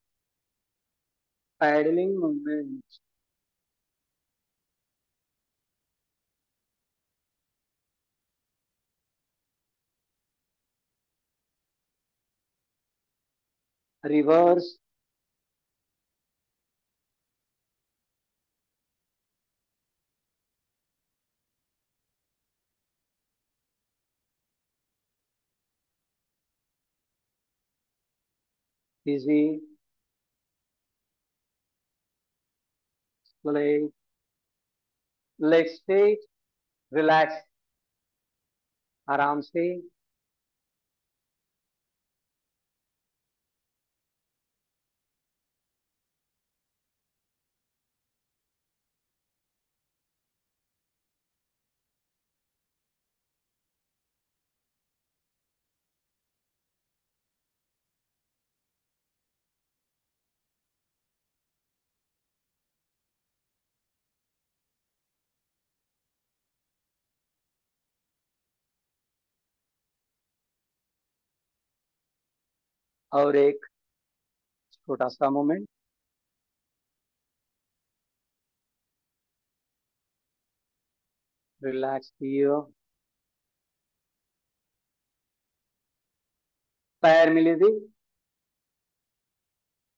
paddling movement. Reverse, easy, leg, leg straight, relax, आराम से। और एक छोटा सा मूवमेंट, रिलैक्स हियर, पैर मिले दी,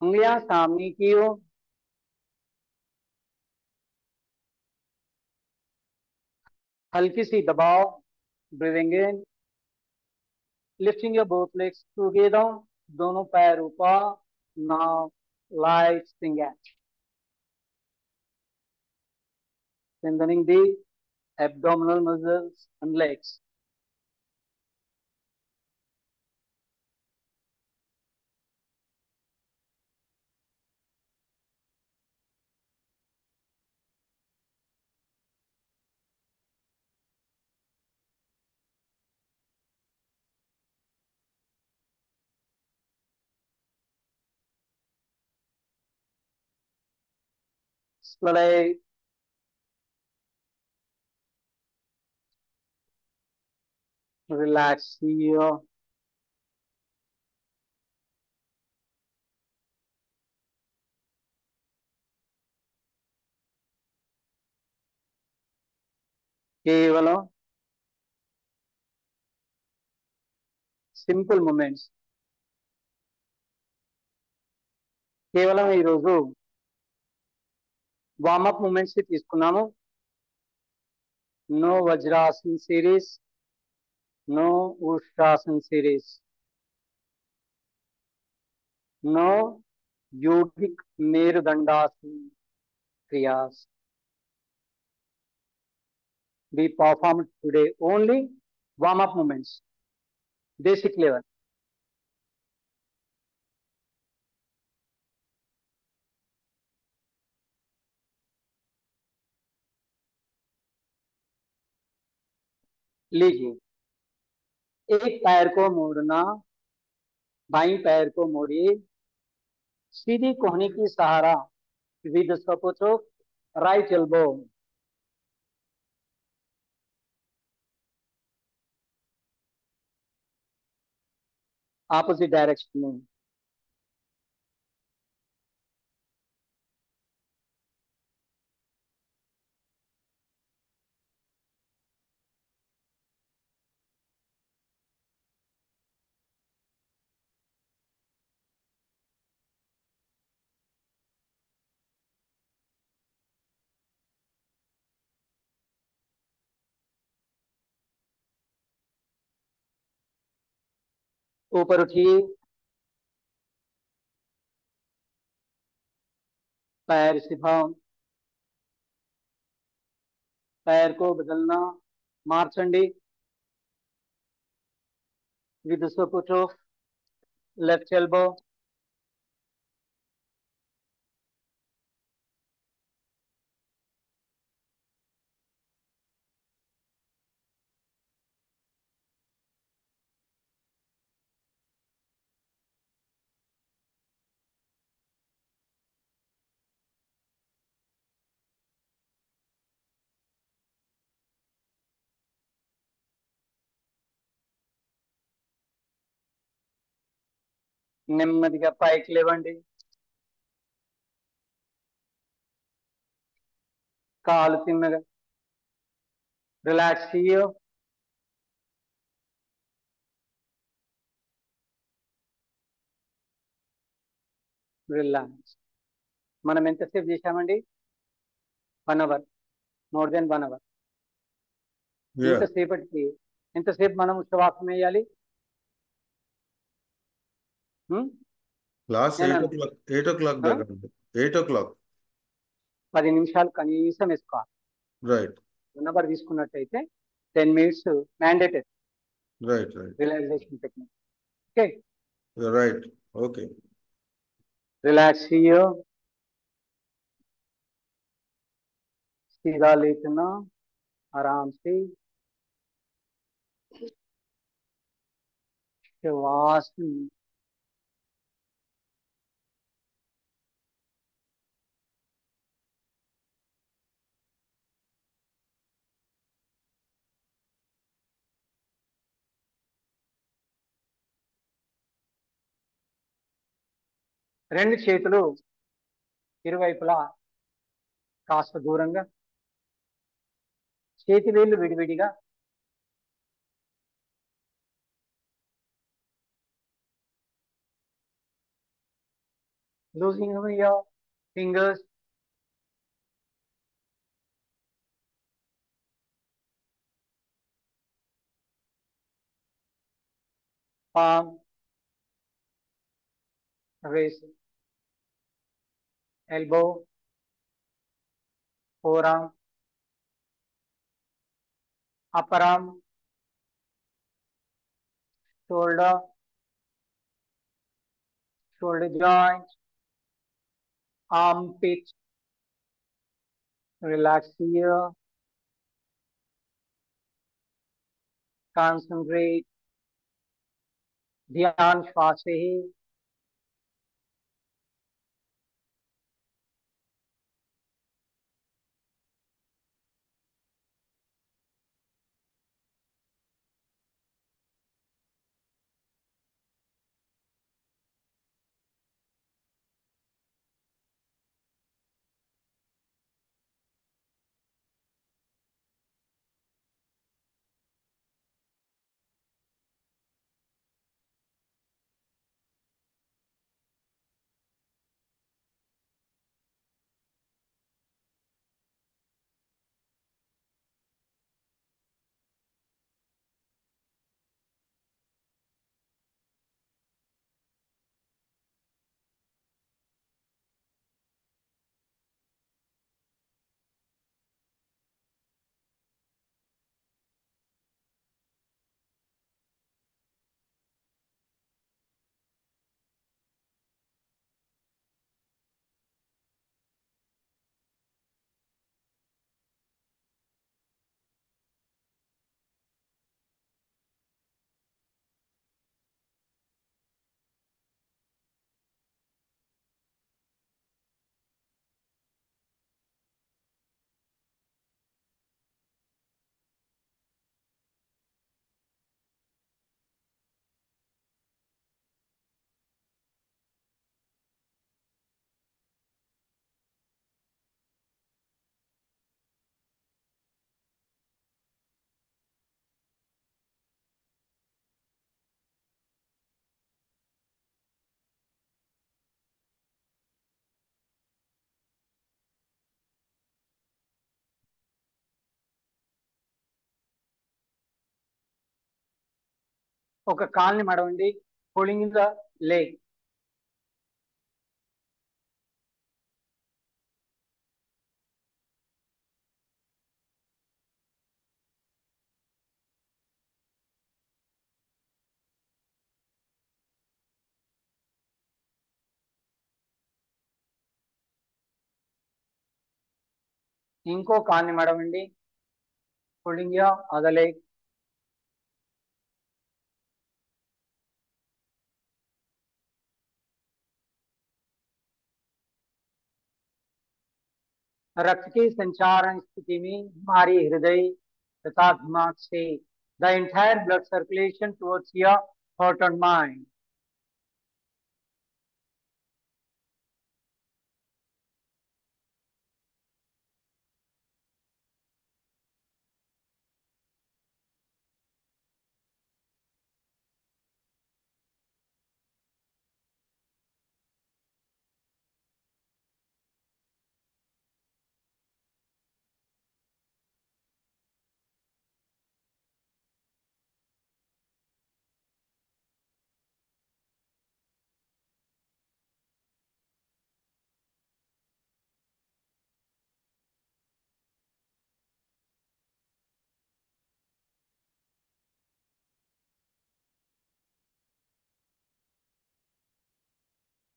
उंगलियां सामने की ओर, हल्की सी दबाव, breathing in, lifting your both legs together, दोनों पैर ऊपर, now light stretch, strengthening the abdominal muscles and legs. Slowly relax here. కేవలం సింపుల్ మూమెంట్స్, కేవలం ఈరోజు వార్మప్ మూమెంట్స్ తీసుకున్నాము. No Vajrasan series, no Ushtrasan series, no yogic Merudandasan kriyas. We performed today only warm-up movements, basic level. लीजिए, एक पैर को मोड़ना, बाईं पैर को मोड़िए, सीधी कोहनी की सहारा with support of right elbow, opposite direction में. ऊपर उठिए, पैर सिफाओ, पैर को बदलना, मार्चंडी with the support of left elbow. నెమ్మదిగా పైకి లేవండి. కాలు తిన్నగా. Relax you. రిలాక్స్. మనం ఎంతసేపు చేశామండి? 1 hour, more than 1 hour. Yeah. ఎంతసేపు మనం శ్వాసం వేయాలి? క్లాస్ నేను 8 o'clock దాకా 8 o'clock. 10 నిమిషాలు కనీసం వేసుకోవాలి. Right. 1 అవర్ తీసుకున్నట్టయితే 10 minutes mandatory. Right. Relaxation technique. Okay. You're right. Okay. Relax here. सीधा लेटना आराम से. श्वास 2 చేతులు ఇరువైపులా కాస్త దూరంగా, చేతి వేళ్ళు విడివిడిగా. Losing your fingers. palm, wrist, elbow, forearm, upper arm, shoulder, shoulder joint, armpit. Relax here. Concentrate. ध्यान श्वास से ही. ఒక కాల్ని మడవండి. Pulling the leg. ఇంకో కాల్ని మడవండి. Pulling the other leg. रक्त की संचारण स्थिति में हमारी हृदय तथा दिमाग से the entire blood circulation towards your heart and mind.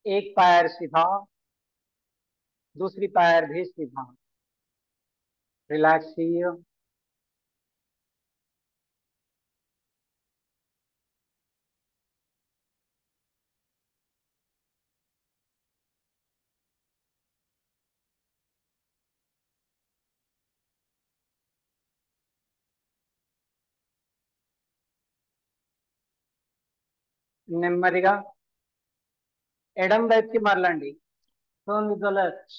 एक पैर सीधा, दूसरी पैर भी सीधा। Relax here. నెమ్మదిగా ఎడం వైపుకి మరలండి. Turn with the left.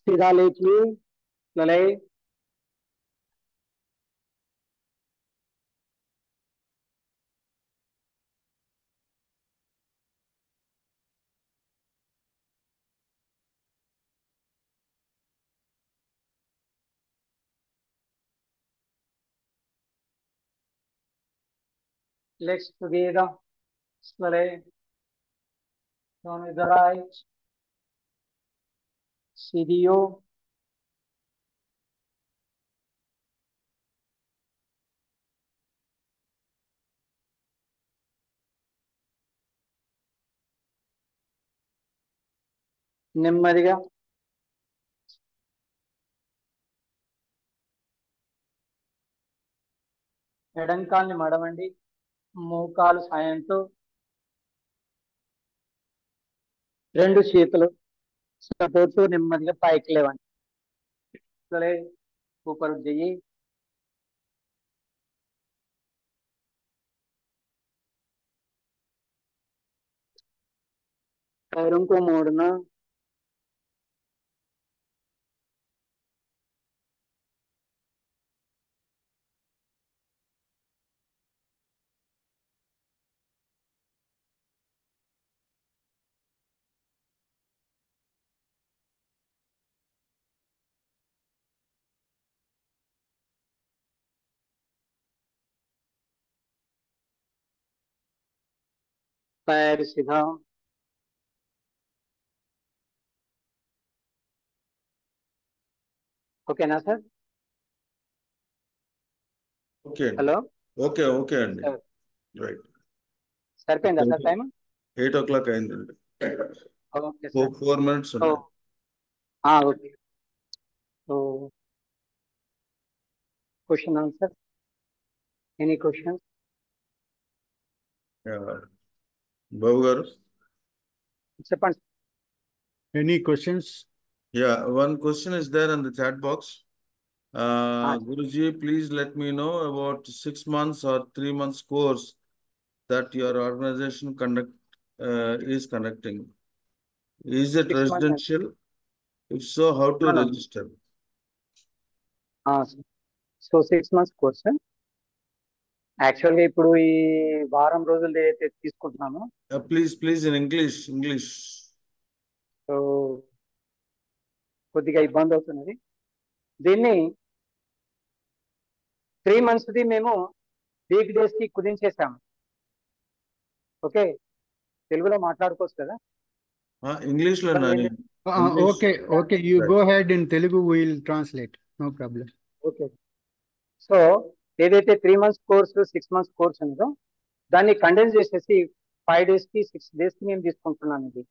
सीधा लेटिए, लले legs together, slowly. Turn with the right. CDO. నెమ్మదిగా ఎడంకాల్ని మడవండి. మోకాలు సాయంతో రెండు చేతులు సపోర్ట్ నెమ్మదిగా పైకి లేవండి. సరే ऊपर उठ जाइए. पैरों को मोड़ना. पैर सीधा. ఓకేనా సార్? ఓకే అండి. హలో, ఓకే ఓకే అండి. Sir right. సరిపోయిందా సార్ టైం? 8 o'clock అయిందండి. Okay sir. 4 minutes ఉన్నాయి. Okay. So question answer, any question? Babu garu, చెప్పండి. Any questions? yeah, one question is there in the chat box. Guruji, please let me know about 6 months or 3 months course that your organization is conducting. Is it 6 months. residential? If so, how to No. register? So 6 months course. యాక్చువల్గా ఇప్పుడు ఈ వారం రోజులు ఏదైతే తీసుకుంటున్నామో, Please in English. So కొద్దిగా ఇబ్బంది అవుతున్నది. దీన్ని 3 monthsది మేము వీక్ డేస్ కి కుదించేసాము. ఓకే, తెలుగులో మాట్లాడుకోవచ్చు కదా? English లో Nani. Okay. You go ahead in Telugu. We'll translate. No problem. Okay. So ఏదైతే 3 months కోర్సు 6 months కోర్స్ ఉందో దాన్ని కండెన్స్ చేసేసి 5 days కి 6 days కి మేము తీసుకుంటున్నాను. ఇది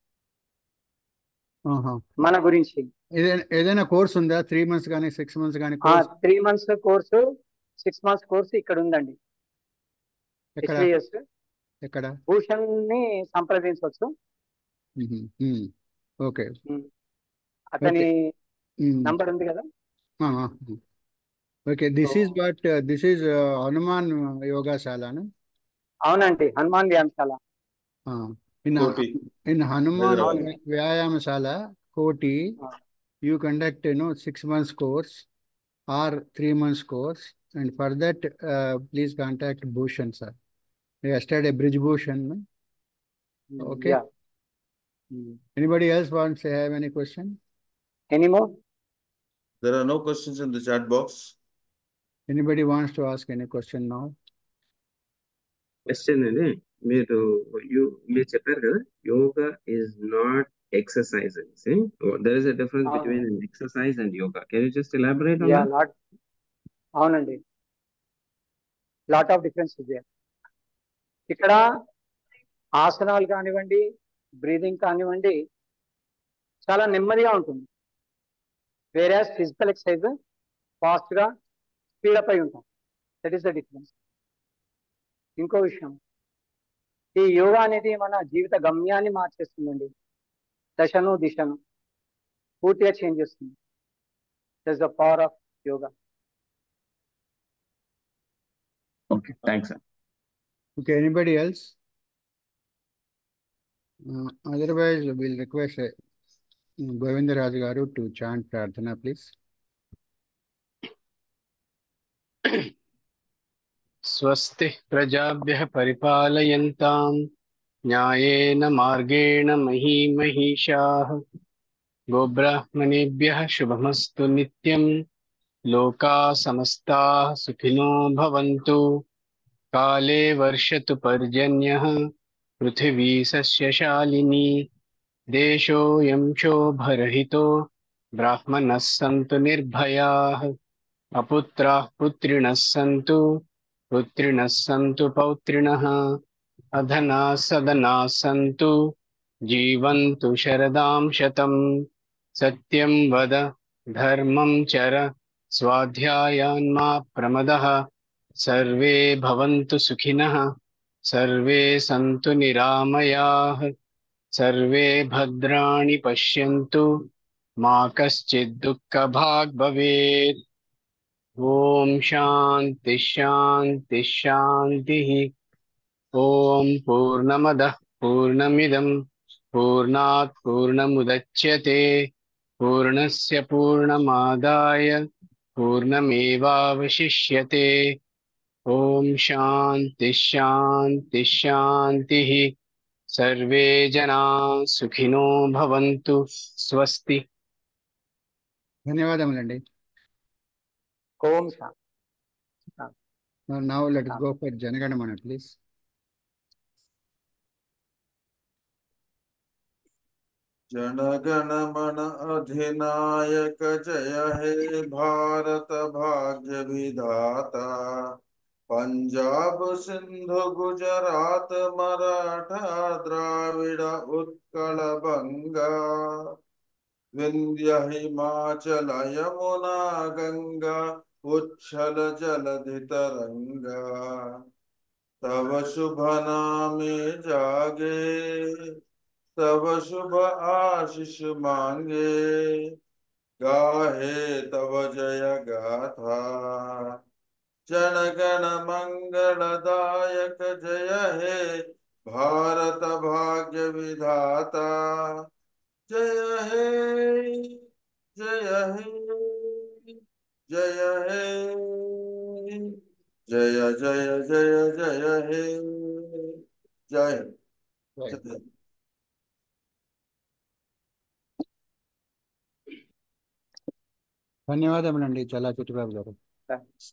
మన గురించి. ఏదైనా కోర్స్ ఉందా? 3 months కానీ 6 months కానీ? 3 months కోర్సు 6 months కోర్సు ఇక్కడ ఉందండి. ఎక్కడ? భూషణ్ ని సంప్రదించవచ్చు. ఓకే, అతని నంబర్ ఉంది కదా. Okay. This is Hanuman Yogashala. అవునండి, హనుమాన్ వ్యాయామశాల. In Koti. Hanuman Hyderabad. Vyayamasala, Koti, you conduct 6 months course or 3 months course, and for that, please contact Bhushan sir. Yesterday, Bridge Bhushan. Okay. Yeah. Anybody else wants to have any question? Any more? There are no questions in the chat box. Anybody wants to ask any question now? Question అండి, మీరు చెప్పారు కదా yoga is not exercising. There is a difference between exercise and yoga. Can you just elaborate on Yeah, that? అవునండి, lot of difference ಇದೆ. ఇక్కడ ఆసనాలు కానివ్వండి, breathing కానివ్వండి, చాలా నెమ్మదిగా ఉంటుంది. వేరే ఫిజికల్ ఎక్సర్సైజ్ ఫాస్ట్ గా స్పీడప్ అయి ఉంటాం. That is the difference. ఇంకో విషయం, ఈ యోగా అనేది మన జీవిత గమ్యాన్ని మార్చేస్తుందండి. దశను దిశను పూర్తిగా చేంజ్ చేస్తుంది. That's the power of yoga. Okay, thanks sir. Okay, anybody else? Otherwise, we'll request Govindaraj Garu to chant Prarthana, please. स्वस्ति प्रजाभ्यः परिपालयन्तां न्यायेन मार्गेण महीमहीषाः। गोब्राह्मणेभ्यः शुभमस्तु नित्यं। लोकाः समस्ताः सुखिनो भवन्तु। काले वर्षतु पर्जन्यः पृथिवी सस्यशालिनी। देशोऽयं क्षोभरहितो ब्राह्मणः सन्तु निर्भयाः। अपुत्राः पुत्रिणः सन्तु पुत्रिणः सन्तु पौत्रिणः। अधनाः सदनाः सन्तु जीवन्तु शरदां शतम्। सत्यं वद धर्मं चर स्वाध्यायान्मा प्रमदः। सर्वे भवन्तु सुखिनः सर्वे सन्तु निरामयाः। सर्वे भद्राणि पश्यन्तु मा कश्चित् दुःखभाग् भवेत्। ॐ शान्ति शान्ति शान्तिः। ॐ पूर्णमदः पूर्णमिदं पूर्णात् पूर्णमुदच्यते पूर्णस्य पूर्णमादाय पूर्णमेवावशिष्यते। ॐ शान्ति शान्ति शान्तिः। सर्वे जनाः सुखिनो भवन्तु। स्वस्ति। ధన్యవాదములండి. ఓం శాంతి. Now let us go for Janaganamana, please. Jana Gana Mana अधिनायक जय हे भारत भाग्य विधाता। पंजाब सिंधु गुजरात मराठा द्राविड़ उत्कल बंगा। विंध्य हिमाचल यमुना गंगा उच्छल जलधि तरंगा। तव शुभ नामे जागे तब शुभ आशीष मांगे। गाहे तब जय गाथा जनगण मंगलदायक जय हे भारत भाग्य विधाता। जय हे जय हे जय हे जय जय जय जय हे जय। ధన్యవాదములండి చాలా చిట్టిబాబు గారు. థాంక్స్.